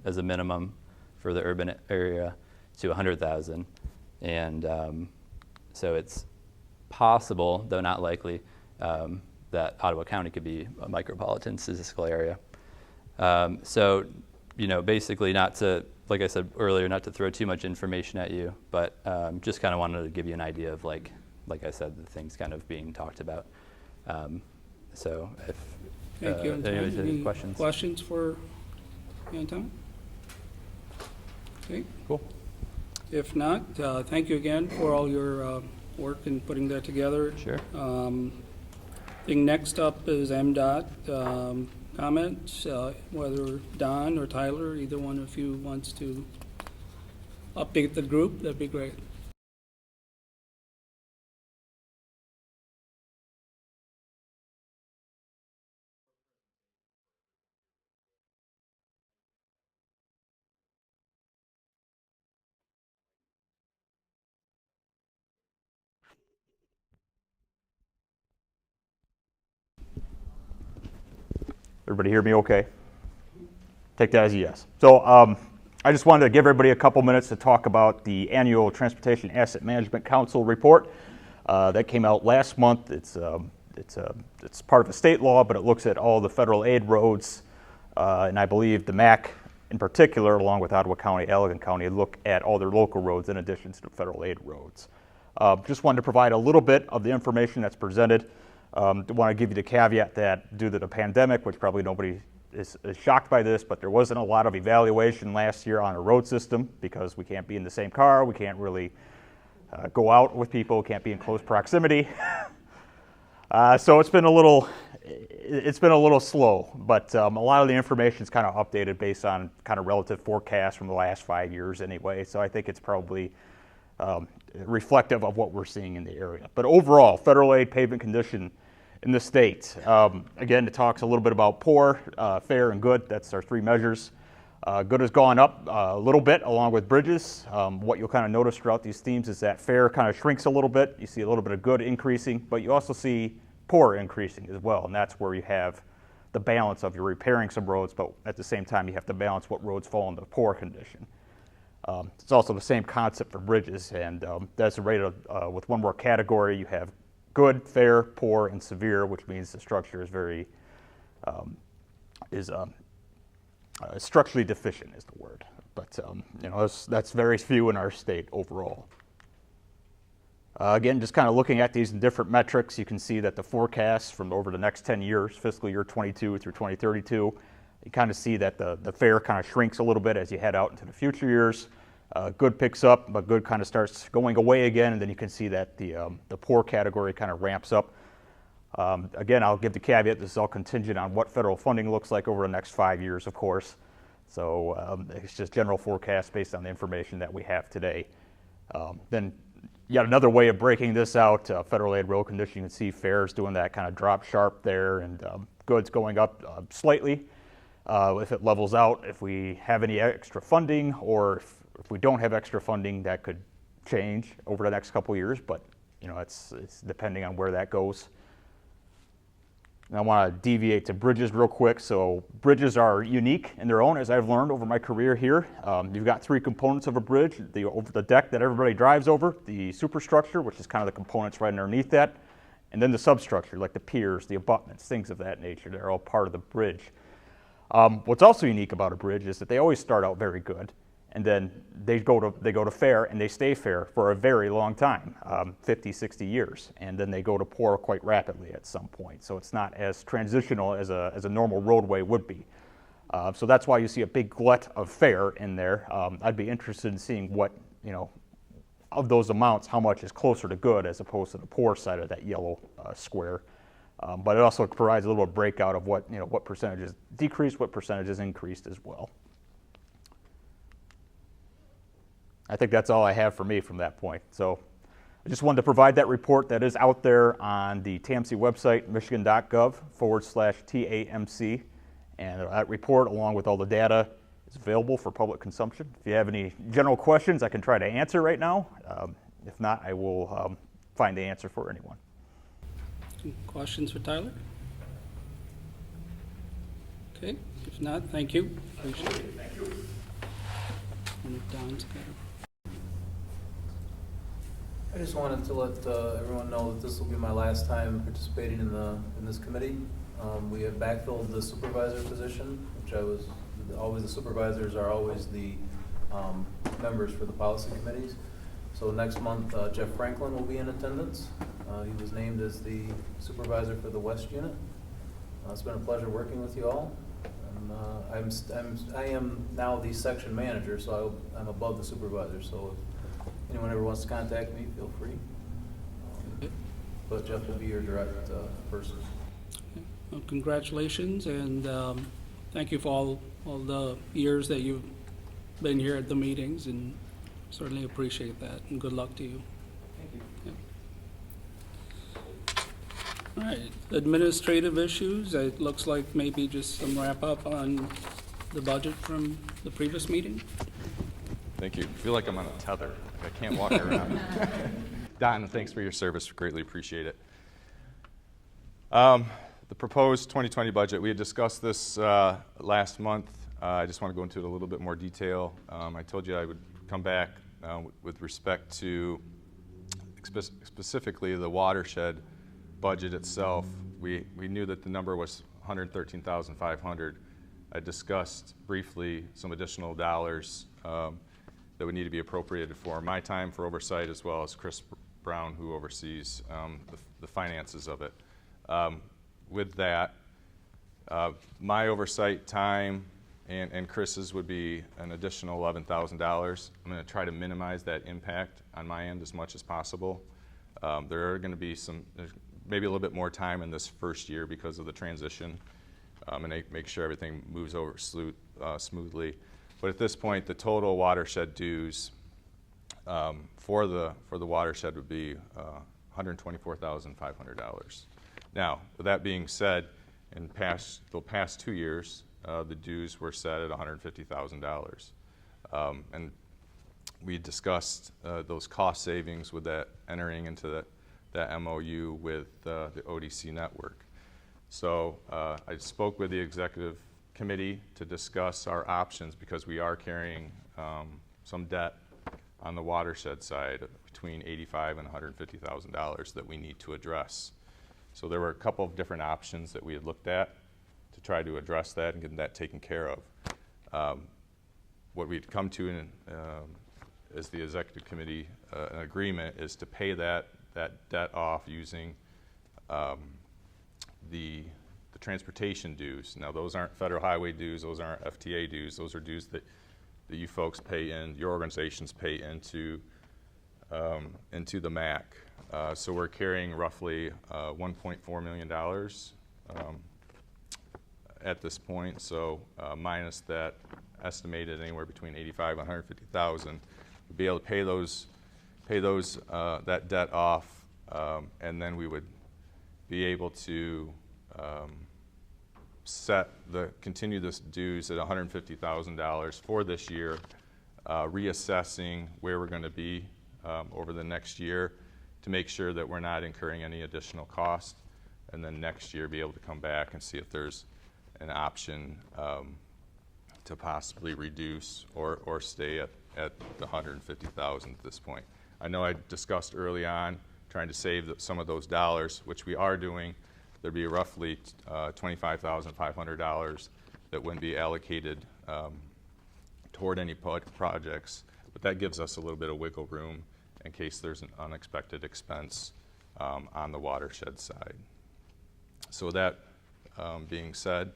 Speaker 11: as a minimum for the urban area to 100,000, and so it's possible, though not likely, that Ottawa County could be a micropolitan statistical area. So, basically, not to, like I said earlier, not to throw too much information at you, but just kind of wanted to give you an idea of, like I said, the things kind of being talked about. So, if
Speaker 1: Thank you.
Speaker 11: anyone has any questions?
Speaker 1: Questions for Anton? Okay.
Speaker 11: Cool.
Speaker 1: If not, thank you again for all your work in putting that together.
Speaker 11: Sure.
Speaker 1: I think next up is MDOT comments, whether Don or Tyler, either one of you wants to update the group, that'd be great.
Speaker 5: Everybody hear me okay? Take that as a yes. So I just wanted to give everybody a couple minutes to talk about the annual Transportation Asset Management Council report that came out last month. It's part of a state law, but it looks at all the federal aid roads, and I believe the MACC in particular, along with Ottawa County, Allegan County, look at all their local roads in addition to the federal aid roads. Just wanted to provide a little bit of the information that's presented. Want to give you the caveat that due to the pandemic, which probably nobody is shocked by this, but there wasn't a lot of evaluation last year on a road system because we can't be in the same car, we can't really go out with people, can't be in close proximity. So it's been a little slow, but a lot of the information is kind of updated based on kind of relative forecasts from the last 5 years anyway. So I think it's probably reflective of what we're seeing in the area. But overall, federal aid pavement condition in the state. Again, it talks a little bit about poor, fair, and good. That's our three measures. Good has gone up a little bit along with bridges. What you'll kind of notice throughout these themes is that fair kind of shrinks a little bit. You see a little bit of good increasing, but you also see poor increasing as well, and that's where you have the balance of you're repairing some roads, but at the same time you have to balance what roads fall into poor condition. It's also the same concept for bridges, and that's rated with one more category. You have good, fair, poor, and severe, which means the structure is very structurally deficient is the word. But that's very few in our state overall. Again, just kind of looking at these in different metrics, you can see that the forecasts from over the next 10 years, fiscal year 22 through 2032, you kind of see that the fair kind of shrinks a little bit as you head out into the future years. Good picks up, but good kind of starts going away again, and then you can see that the poor category kind of ramps up. Again, I'll give the caveat, this is all contingent on what federal funding looks like over the next 5 years, of course. So it's just general forecast based on the information that we have today. Then yet another way of breaking this out, federal aid road condition, you can see fares doing that kind of drop sharp there, and goods going up slightly. If it levels out, if we have any extra funding, or if we don't have extra funding, that could change over the next couple of years, but you know, it's depending on where that goes. And I want to deviate to bridges real quick. So bridges are unique in their own, as I've learned over my career here. You've got three components of a bridge: over the deck that everybody drives over, the superstructure, which is kind of the components right underneath that, and then the substructure, like the piers, the abutments, things of that nature. They're all part of the bridge. What's also unique about a bridge is that they always start out very good, and then they go to fair, and they stay fair for a very long time, 50, 60 years, and then they go to poor quite rapidly at some point. So it's not as transitional as a normal roadway would be. So that's why you see a big glut of fair in there. I'd be interested in seeing what, you know, of those amounts, how much is closer to good as opposed to the poor side of that yellow square. But it also provides a little breakout of what, you know, what percentages decreased, what percentages increased as well. I think that's all I have for me from that point. So I just wanted to provide that report that is out there on the TAMC website, michigan.gov/TAMC. And that report, along with all the data, is available for public consumption. If you have any general questions, I can try to answer right now. If not, I will find the answer for anyone.
Speaker 1: Questions for Tyler? Okay, if not, thank you. Appreciate it.
Speaker 5: Thank you.
Speaker 1: Don's got it.
Speaker 2: I just wanted to let everyone know that this will be my last time participating in this committee. We have backfilled the supervisor position, which the supervisors are always the members for the policy committees. So next month, Jeff Franklin will be in attendance. He was named as the supervisor for the West unit. It's been a pleasure working with you all. And I am now the section manager, so I'm above the supervisor. So if anyone ever wants to contact me, feel free. But Jeff will be your direct person.
Speaker 1: Well, congratulations, and thank you for all the years that you've been here at the meetings, and certainly appreciate that, and good luck to you.
Speaker 2: Thank you.
Speaker 1: Yeah. All right, administrative issues. It looks like maybe just some wrap up on the budget from the previous meeting.
Speaker 3: Thank you. I feel like I'm on a tether. I can't walk around. Don, thanks for your service. Greatly appreciate it. The proposed 2020 budget, we had discussed this last month. I just want to go into it a little bit more detail. I told you I would come back with respect to specifically the watershed budget itself. We knew that the number was $113,500. I discussed briefly some additional dollars that would need to be appropriated for my time for oversight, as well as Chris Brown, who oversees the finances of it. With that, my oversight time and Chris's would be an additional $11,000. I'm going to try to minimize that impact on my end as much as possible. There are going to be maybe a little bit more time in this first year because of the transition, and make sure everything moves over smoothly. But at this point, the total watershed dues for the watershed would be $124,500. Now, with that being said, in the past 2 years, the dues were set at $150,000. And we discussed those cost savings with that entering into that MOU with the ODC network. So I spoke with the executive committee to discuss our options, because we are carrying some debt on the watershed side between $85,000 and $150,000 that we need to address. So there were a couple of different options that we had looked at to try to address that and get that taken care of. What we'd come to as the executive committee, an agreement is to pay that debt off using the transportation dues. Now, those aren't federal highway dues, those aren't FTA dues, those are dues that you folks pay in, your organizations pay into the MACC. So we're carrying roughly $1.4 million at this point. So minus that estimated anywhere between 85 and 150,000, we'd be able to pay those that debt off, and then we would be able to continue this dues at $150,000 for this year, reassessing where we're going to be over the next year to make sure that we're not incurring any additional cost, and then next year be able to come back and see if there's an option to possibly reduce or stay at the $150,000 at this point. I know I discussed early on trying to save some of those dollars, which we are doing. There'd be roughly $25,500 that wouldn't be allocated toward any projects, but that gives us a little bit of wiggle room in case there's an unexpected expense on the watershed side. So that being said,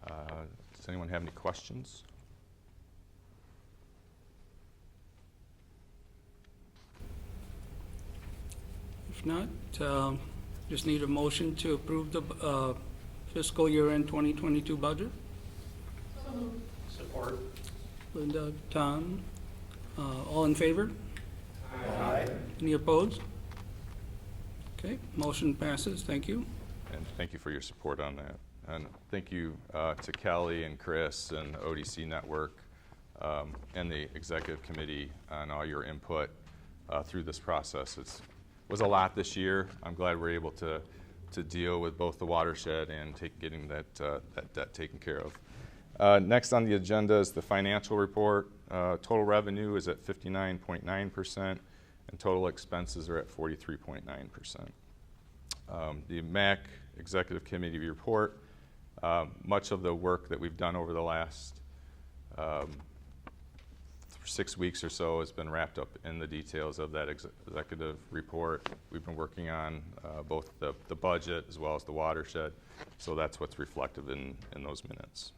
Speaker 3: does anyone have any questions?
Speaker 1: If not, just need a motion to approve the fiscal year-end 2022 budget.
Speaker 9: Support.
Speaker 1: Linda, Tom, all in favor?
Speaker 9: Aye.
Speaker 1: Any opposed? Okay, motion passes. Thank you.
Speaker 3: And thank you for your support on that. And thank you to Kelly and Chris and the ODC Network and the Executive Committee on all your input through this process. It was a lot this year. I'm glad we're able to deal with both the watershed and getting that debt taken care of. Next on the agenda is the financial report. Total revenue is at 59.9%, and total expenses are at 43.9%. The MACC Executive Committee report, much of the work that we've done over the last 6 weeks or so has been wrapped up in the details of that executive report. We've been working on both the budget as well as the watershed, so that's what's reflective in those minutes.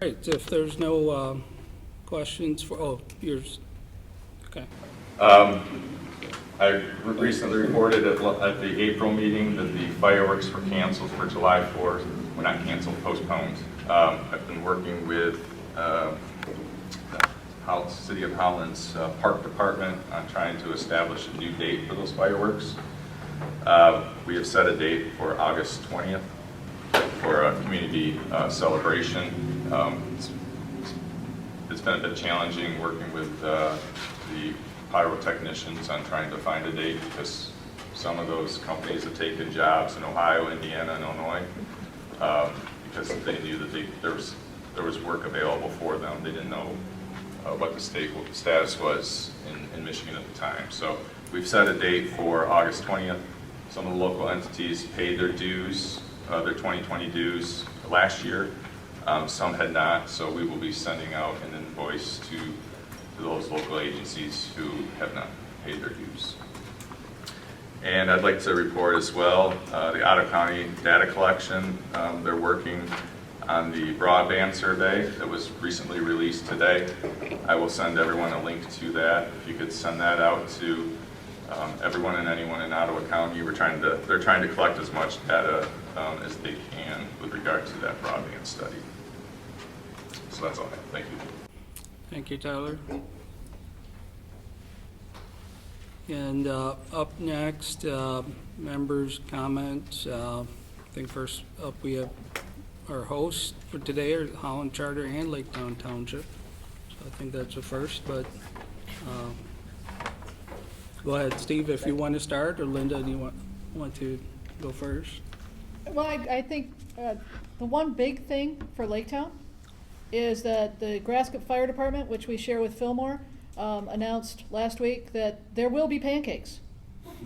Speaker 1: All right, if there's no questions for, yours, okay.
Speaker 3: I recently reported at the April meeting that the fireworks were canceled for July 4th. Well, not canceled, postponed. I've been working with the City of Holland's Park Department on trying to establish a new date for those fireworks. We have set a date for August 20th for a community celebration. It's been a bit challenging working with the pyrotechnicians on trying to find a date because some of those companies have taken jobs in Ohio, Indiana, and Illinois because they knew that there was work available for them. They didn't know what the status was in Michigan at the time. So we've set a date for August 20th. Some of the local entities paid their dues, their 2020 dues last year. Some had not, so we will be sending out an invoice to those local agencies who have not paid their dues. And I'd like to report as well, the Ottawa County data collection. They're working on the broadband survey that was recently released today. I will send everyone a link to that. If you could send that out to everyone and anyone in Ottawa County. They're trying to collect as much data as they can with regard to that broadband study. So that's all I have. Thank you.
Speaker 1: Thank you, Tyler. And up next, members' comments. I think first up we have our hosts for today are Holland Charter and Laketown Township. So I think that's a first, but go ahead, Steve, if you want to start, or Linda, do you want to go first?
Speaker 15: Well, I think the one big thing for Laketown is that the Grascott Fire Department, which we share with Fillmore, announced last week that there will be pancakes.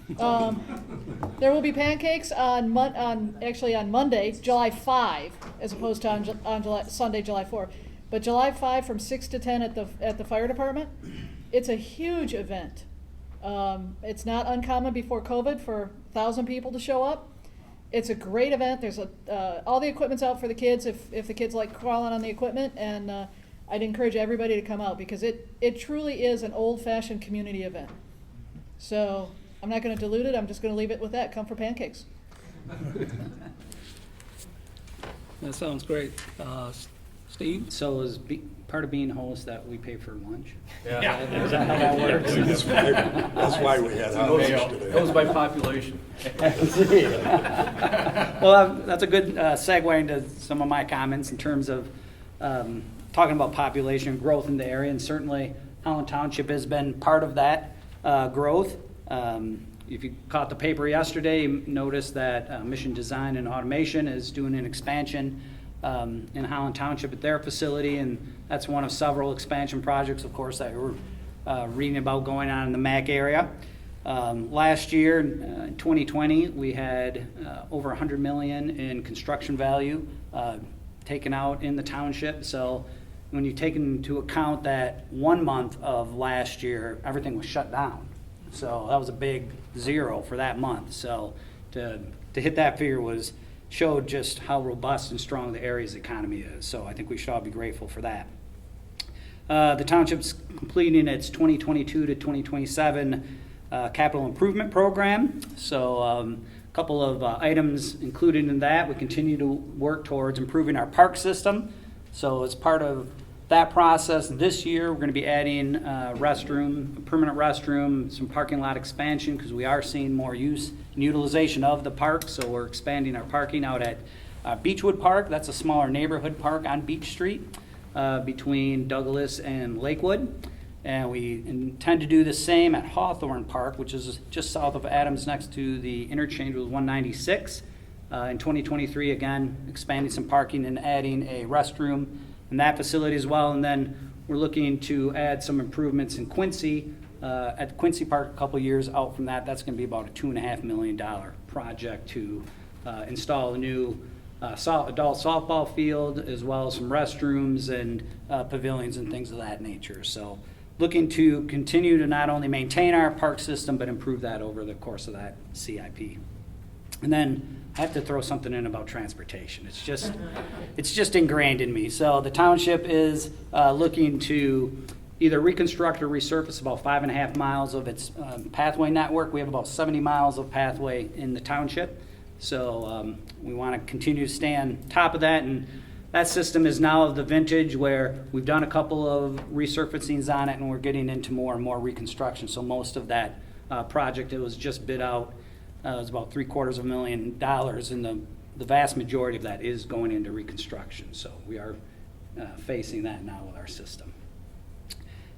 Speaker 15: There will be pancakes on Monday, July 5, as opposed to on Sunday, July 4. But July 5 from 6 to 10 at the fire department. It's a huge event. It's not uncommon before COVID for 1,000 people to show up. it's a great event. There's all the equipment's out for the kids if the kids like crawling on the equipment, and I'd encourage everybody to come out because it truly is an old-fashioned community event. So I'm not going to dilute it. I'm just going to leave it with that. Come for pancakes.
Speaker 1: That sounds great. Steve?
Speaker 7: So is part of being host that we pay for lunch?
Speaker 9: Yeah.
Speaker 7: Is that how that works?
Speaker 8: That's why we had holidays today.
Speaker 2: Goes by population.
Speaker 7: Well, that's a good segue into some of my comments in terms of talking about population growth in the area, and certainly Holland Township has been part of that growth. If you caught the paper yesterday, you noticed that Mission Design and Automation is doing an expansion in Holland Township at their facility, and that's one of several expansion projects, of course, that we're reading about going on in the MACC area. Last year, in 2020, we had over $100 million in construction value taken out in the township. So when you take into account that 1 month of last year, everything was shut down. So that was a big zero for that month. So to hit that figure showed just how robust and strong the area's economy is. So I think we should all be grateful for that. The township's completing its 2022 to 2027 capital improvement program. So a couple of items included in that. We continue to work towards improving our park system. So as part of that process, this year we're going to be adding a permanent restroom, some parking lot expansion because we are seeing more use and utilization of the park. So we're expanding our parking out at Beechwood Park. That's a smaller neighborhood park on Beach Street between Douglas and Lakewood. And we intend to do the same at Hawthorne Park, which is just south of Adams next to the interchange with 196. In 2023, again, expanding some parking and adding a restroom in that facility as well. And then we're looking to add some improvements in Quincy, at Quincy Park a couple years out from that. That's going to be about a $2.5 million project to install a new adult softball field, as well as some restrooms and pavilions and things of that nature. So looking to continue to not only maintain our park system, but improve that over the course of that CIP. And then I have to throw something in about transportation. It's just ingrained in me. So the township is looking to either reconstruct or resurface about 5.5 miles of its pathway network. We have about 70 miles of pathway in the township. So we want to continue to stay on top of that. And that system is now of the vintage where we've done a couple of resurfacings on it and we're getting into more and more reconstruction. So most of that project, it was just bid out. It was about $750,000, and the vast majority of that is going into reconstruction. So we are facing that now with our system.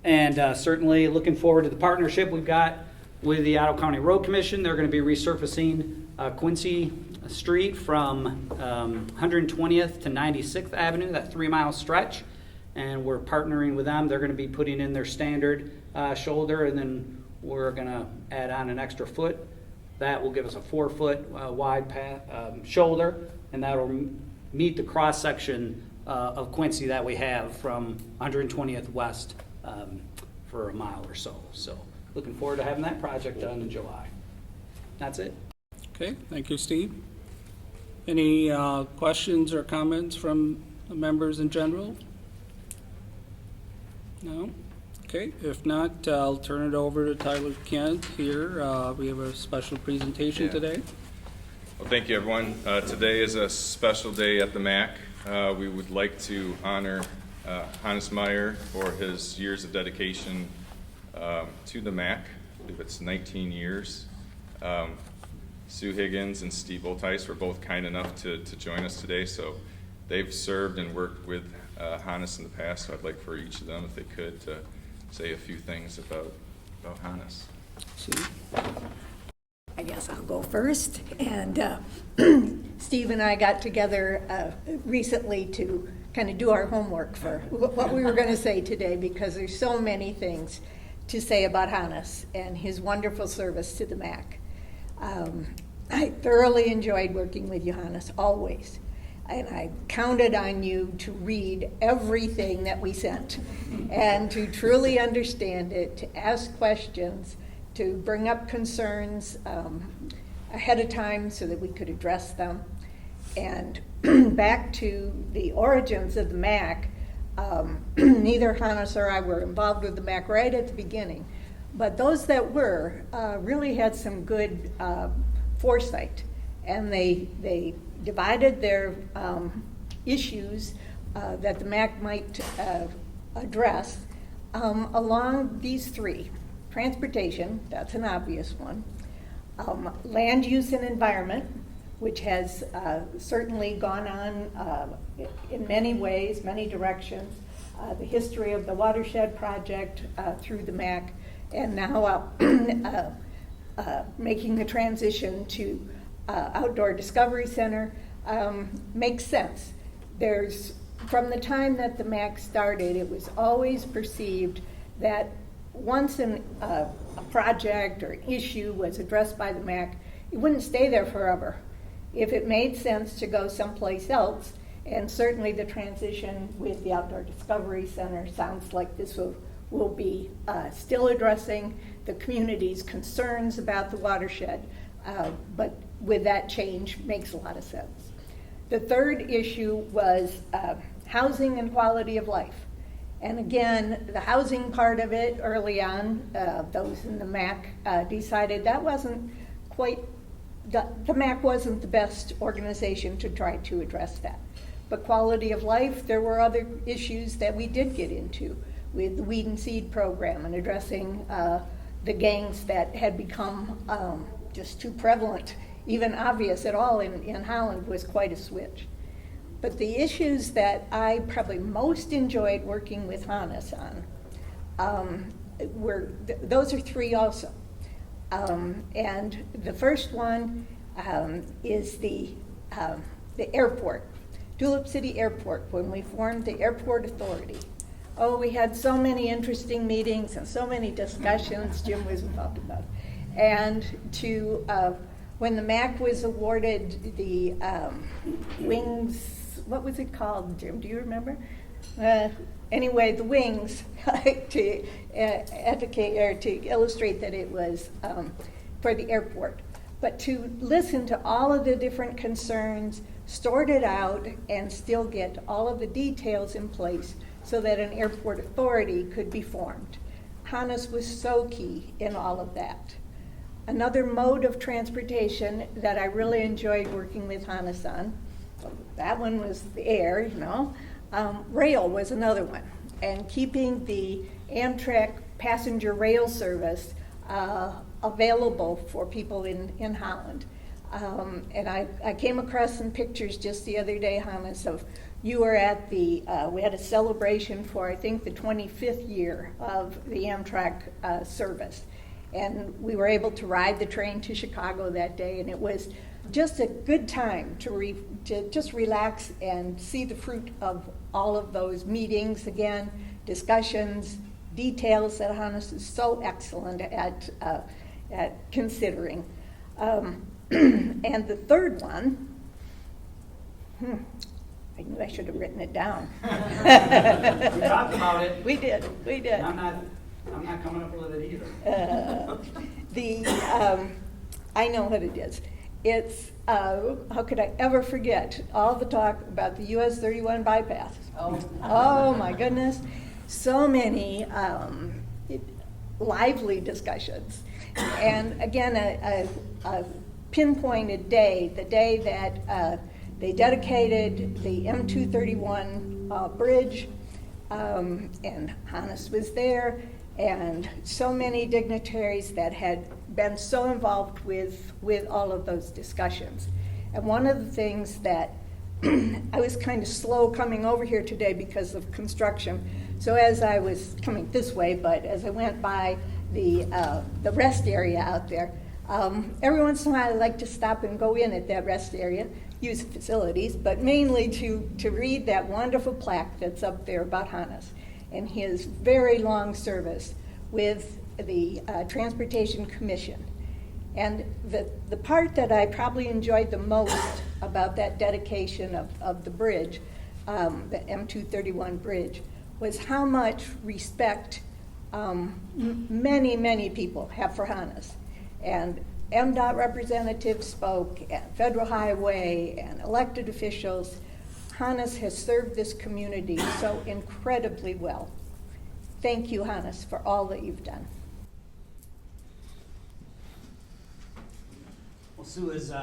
Speaker 7: And certainly looking forward to the partnership we've got with the Ottawa County Road Commission. They're going to be resurfacing Quincy Street from 120th to 96th Avenue, that 3-mile stretch. And we're partnering with them. They're going to be putting in their standard shoulder, and then we're going to add on an extra foot. That will give us a 4-foot wide shoulder, and that will meet the cross-section of Quincy that we have from 120th West for a mile or so. So looking forward to having that project done in July. That's it.
Speaker 1: Okay, thank you, Steve. Any questions or comments from the members in general? No? Okay, if not, I'll turn it over to Tyler Kent here. We have a special presentation today.
Speaker 3: Well, thank you, everyone. Today is a special day at the MACC. We would like to honor Hannes Meyer for his years of dedication to the MACC. I believe it's 19 years. Sue Higgins and Steve Oltheis were both kind enough to join us today, so they've served and worked with Hannes in the past, so I'd like for each of them, if they could, to say a few things about Hannes.
Speaker 12: I guess I'll go first. And Steve and I got together recently to kind of do our homework for what we were going to say today, because there's so many things to say about Hannes and his wonderful service to the MACC. I thoroughly enjoyed working with you, Hannes, always. And I counted on you to read everything that we sent and to truly understand it, to ask questions, to bring up concerns. ahead of time so that we could address them. And back to the origins of the MACC, neither Hannes or I were involved with the MACC right at the beginning, but those that were really had some good foresight, and they divided their issues that the MACC might address along these three. Transportation, that's an obvious one. Land use and environment, which has certainly gone on in many ways, many directions. The history of the watershed project through the MACC, and now making the transition to Outdoor Discovery Center makes sense. From the time that the MACC started, it was always perceived that once a project or issue was addressed by the MACC, it wouldn't stay there forever. If it made sense to go someplace else, and certainly the transition with the Outdoor Discovery Center sounds like this will be still addressing the community's concerns about the watershed, but with that change makes a lot of sense. The third issue was housing and quality of life. And again, the housing part of it early on, those in the MACC decided that wasn't quite, the MACC wasn't the best organization to try to address that. But quality of life, there were other issues that we did get into with the Weed and Seed program and addressing the gangs that had become just too prevalent, even obvious at all in Holland was quite a switch. But the issues that I probably most enjoyed working with Hannes on those are three also. And the first one is the airport, Tulip City Airport, when we formed the Airport Authority. Oh, we had so many interesting meetings and so many discussions Jim was involved about. And when the MACC was awarded the wings, what was it called, Jim? Do you remember? Anyway, the wings to advocate or to illustrate that it was for the airport. But to listen to all of the different concerns, sort it out, and still get all of the details in place so that an airport authority could be formed. Hannes was so key in all of that. Another mode of transportation that I really enjoyed working with Hannes on, that one was the air, you know. Rail was another one, and keeping the Amtrak passenger rail service available for people in Holland. And I came across some pictures just the other day, Hannes, of you were at we had a celebration for, I think, the 25th year of the Amtrak service. And we were able to ride the train to Chicago that day, and it was just a good time to just relax and see the fruit of all of those meetings again, discussions, details that Hannes is so excellent at considering. And the third one, I knew I should have written it down.
Speaker 7: We talked about it.
Speaker 12: We did.
Speaker 7: I'm not coming up with it either.
Speaker 12: I know what it is. It's, how could I ever forget all the talk about the US 31 bypass? Oh my goodness. So many lively discussions. And again, a pinpointed day, the day that they dedicated the M231 bridge, and Hannes was there, and so many dignitaries that had been so involved with all of those discussions. And one of the things that I was kind of slow coming over here today because of construction. So as I was coming this way, but as I went by the rest area out there, every once in a while I like to stop and go in at that rest area, use the facilities, but mainly to read that wonderful plaque that's up there about Hannes and his very long service with the Transportation Commission. And the part that I probably enjoyed the most about that dedication of the bridge, the M231 bridge, was how much respect many people have for Hannes. And MDOT representatives spoke, and Federal Highway, and elected officials. Hannes has served this community so incredibly well. Thank you, Hannes, for all that you've done.
Speaker 7: Well, Sue has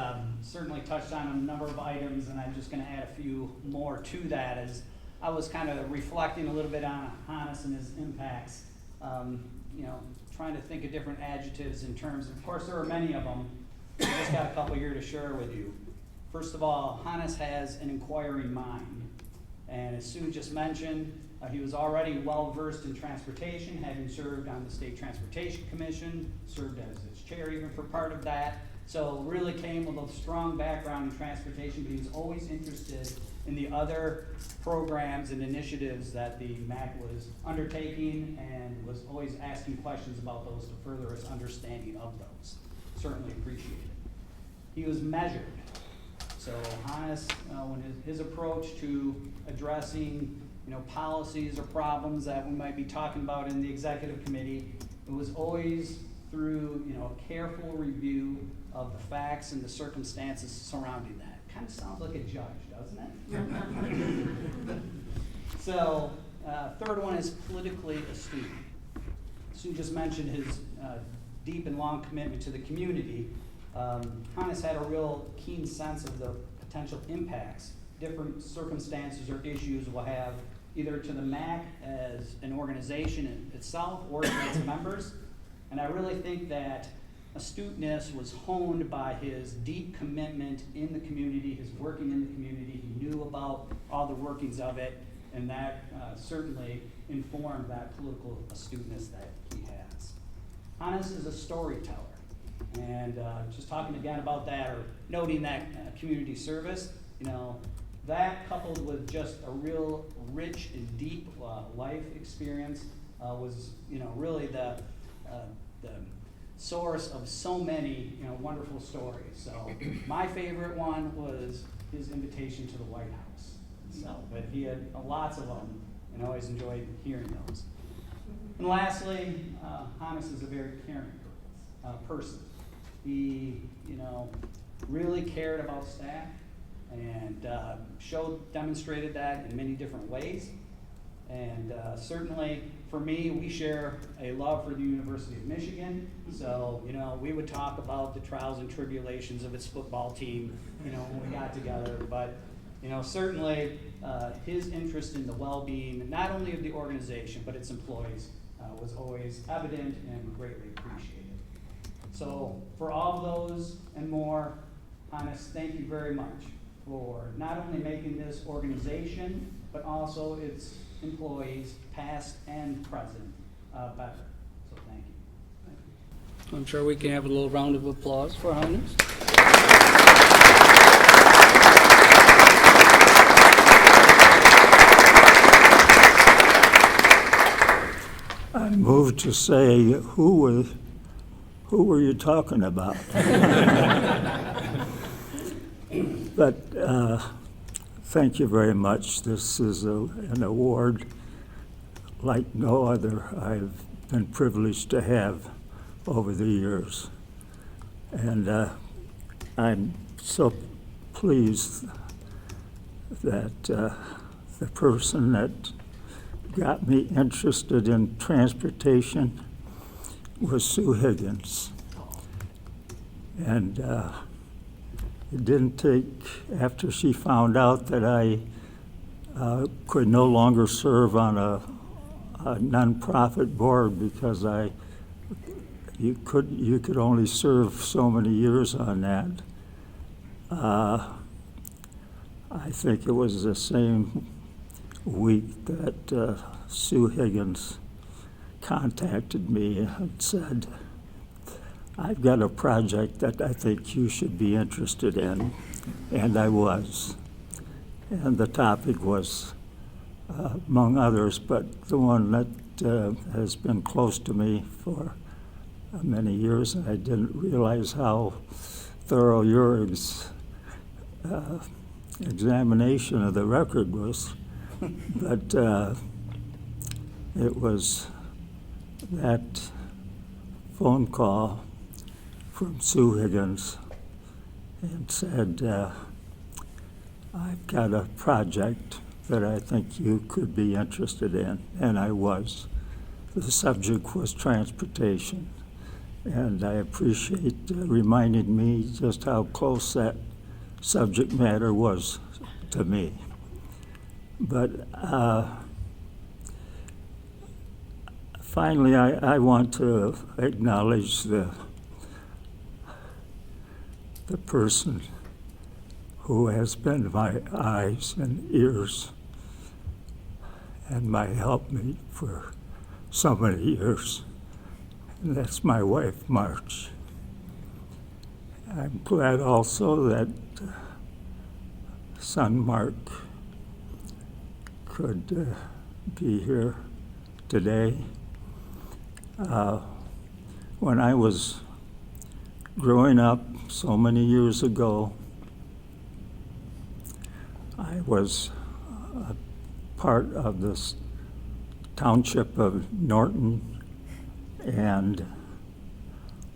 Speaker 7: certainly touched on a number of items, and I'm just going to add a few more to that as I was kind of reflecting a little bit on Hannes and his impacts, trying to think of different adjectives in terms of course, there are many of them. I just got a couple here to share with you. First of all, Hannes has an inquiring mind, and as Sue just mentioned, he was already well-versed in transportation, having served on the State Transportation Commission, served as its chair even for part of that. So really came with a strong background in transportation, but he was always interested in the other programs and initiatives that the MACC was undertaking, and was always asking questions about those to further his understanding of those. Certainly appreciated. He was measured. So Hannes, when his approach to addressing policies or problems that we might be talking about in the executive committee, it was always through a careful review of the facts and the circumstances surrounding that. Kind of sounds like a judge, doesn't it? So, third one is politically astute. Sue just mentioned his deep and long commitment to the community. Hannes had a real keen sense of the potential impacts different circumstances or issues will have either to the MACC as an organization itself or to its members. And I really think that astuteness was honed by his deep commitment in the community, his working in the community. He knew about all the workings of it, and that certainly informed that political astuteness that he has. Hannes is a storyteller, and just talking again about that, or noting that community service, that coupled with just a real rich and deep life experience was, really the source of so many, wonderful stories. So my favorite one was his invitation to the White House. So, but he had lots of them, and I always enjoyed hearing those. And lastly, Hannes is a very caring person. He, really cared about staff, and demonstrated that in many different ways. And certainly for me, we share a love for the University of Michigan. So, we would talk about the trials and tribulations of its football team, when we got together. But, certainly his interest in the well-being, not only of the organization, but its employees, was always evident and greatly appreciated. So for all of those and more, Hannes, thank you very much for not only making this organization, but also its employees, past and present, better. So thank you.
Speaker 1: I'm sure we can have a little round of applause for Hannes.
Speaker 16: I moved to say, who were you talking about? But thank you very much. This is an award like no other I've been privileged to have over the years. And I'm so pleased that the person that got me interested in transportation was Sue Higgins. And it didn't take, after she found out that I could no longer serve on a nonprofit board because you could only serve so many years on that. I think it was the same week that Sue Higgins contacted me and said, I've got a project that I think you should be interested in, and I was. And the topic was, among others, but the one that has been close to me for many years, and I didn't realize how thorough your examination of the record was. But it was that phone call from Sue Higgins and said, I've got a project that I think you could be interested in, and I was. The subject was transportation, and I appreciate reminding me just how close that subject matter was to me. But finally, I want to acknowledge the person who has been my eyes and ears and my helpmate for so many years, and that's my wife, March. I'm glad also that son Mark could be here today. When I was growing up so many years ago, I was a part of this township of Norton, and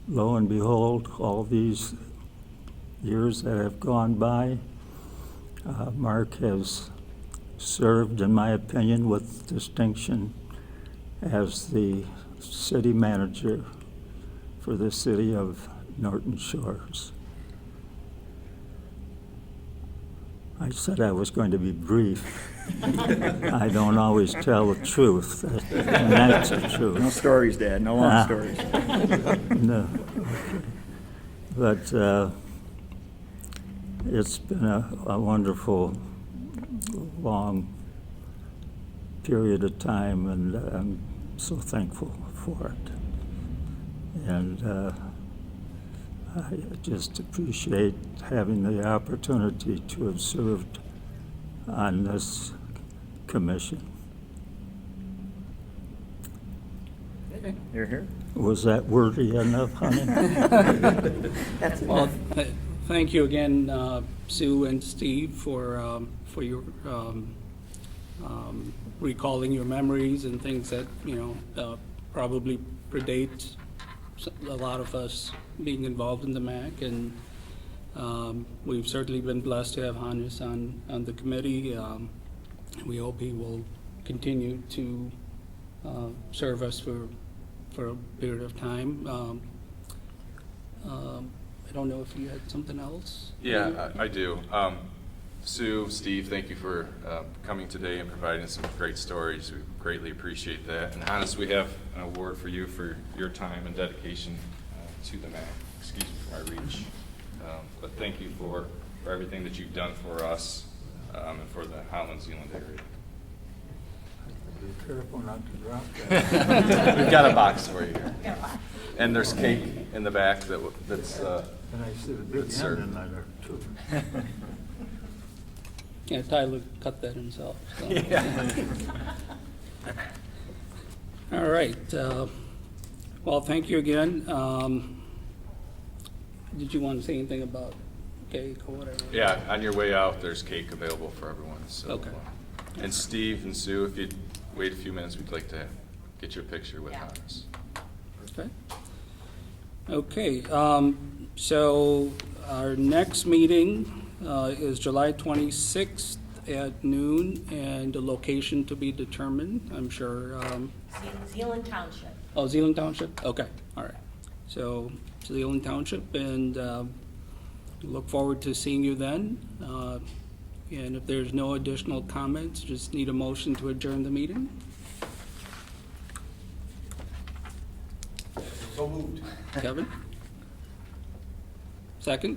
Speaker 16: lo and behold, all these years that have gone by, Mark has served, in my opinion, with distinction as the city manager for the city of Norton Shores. I said I was going to be brief. I don't always tell the truth, and that's the truth.
Speaker 8: No stories, Dad, no long stories.
Speaker 16: No. But it's been a wonderful, long period of time, and I'm so thankful for it. And I just appreciate having the opportunity to have served on this commission.
Speaker 8: You're here?
Speaker 16: Was that wordy enough, honey?
Speaker 1: Well, thank you again, Sue and Steve, for your recalling your memories and things that, probably predate a lot of us being involved in the MACC, and we've certainly been blessed to have Hannes on the committee. We hope he will continue to serve us for a period of time. I don't know if you had something else?
Speaker 3: Yeah, I do. Sue, Steve, thank you for coming today and providing some great stories. We greatly appreciate that. And Hannes, we have an award for you for your time and dedication to the MACC. Excuse me for my reach. But thank you for everything that you've done for us and for the Holland-Zeeland area.
Speaker 16: Be careful not to drop that.
Speaker 3: We've got a box for you here. And there's cake in the back that's
Speaker 16: And I see the big hand in there, too.
Speaker 1: Yeah, Tyler cut that himself. So.
Speaker 3: Yeah.
Speaker 1: All right. Well, thank you again. Did you want to say anything about cake or whatever?
Speaker 3: Yeah, on your way out, there's cake available for everyone. So,
Speaker 1: Okay.
Speaker 3: And Steve and Sue, if you'd wait a few minutes, we'd like to get your picture with Hannes.
Speaker 1: Okay. Okay. So our next meeting is July 26th at noon, and the location to be determined, I'm sure.
Speaker 17: Zeeland Township.
Speaker 1: Oh, Zeeland Township? Okay, all right. So Zeeland Township, and look forward to seeing you then. And if there's no additional comments, just need a motion to adjourn the meeting.
Speaker 13: So moved.
Speaker 1: Kevin? Second?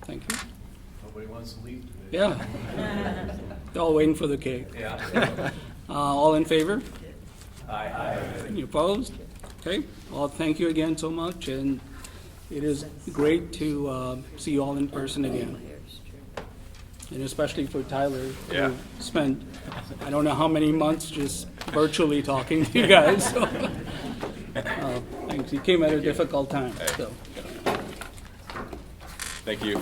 Speaker 1: Thank you.
Speaker 13: Nobody wants to leave today.
Speaker 1: Yeah. They're all waiting for the cake.
Speaker 13: Yeah.
Speaker 1: All in favor?
Speaker 13: Aye.
Speaker 1: Any opposed? Okay. Well, thank you again so much, and it is great to see you all in person again. And especially for Tyler,
Speaker 3: Yeah.
Speaker 1: who spent, I don't know how many months just virtually talking to you guys. So, thanks. You came at a difficult time. So.
Speaker 3: Thank you.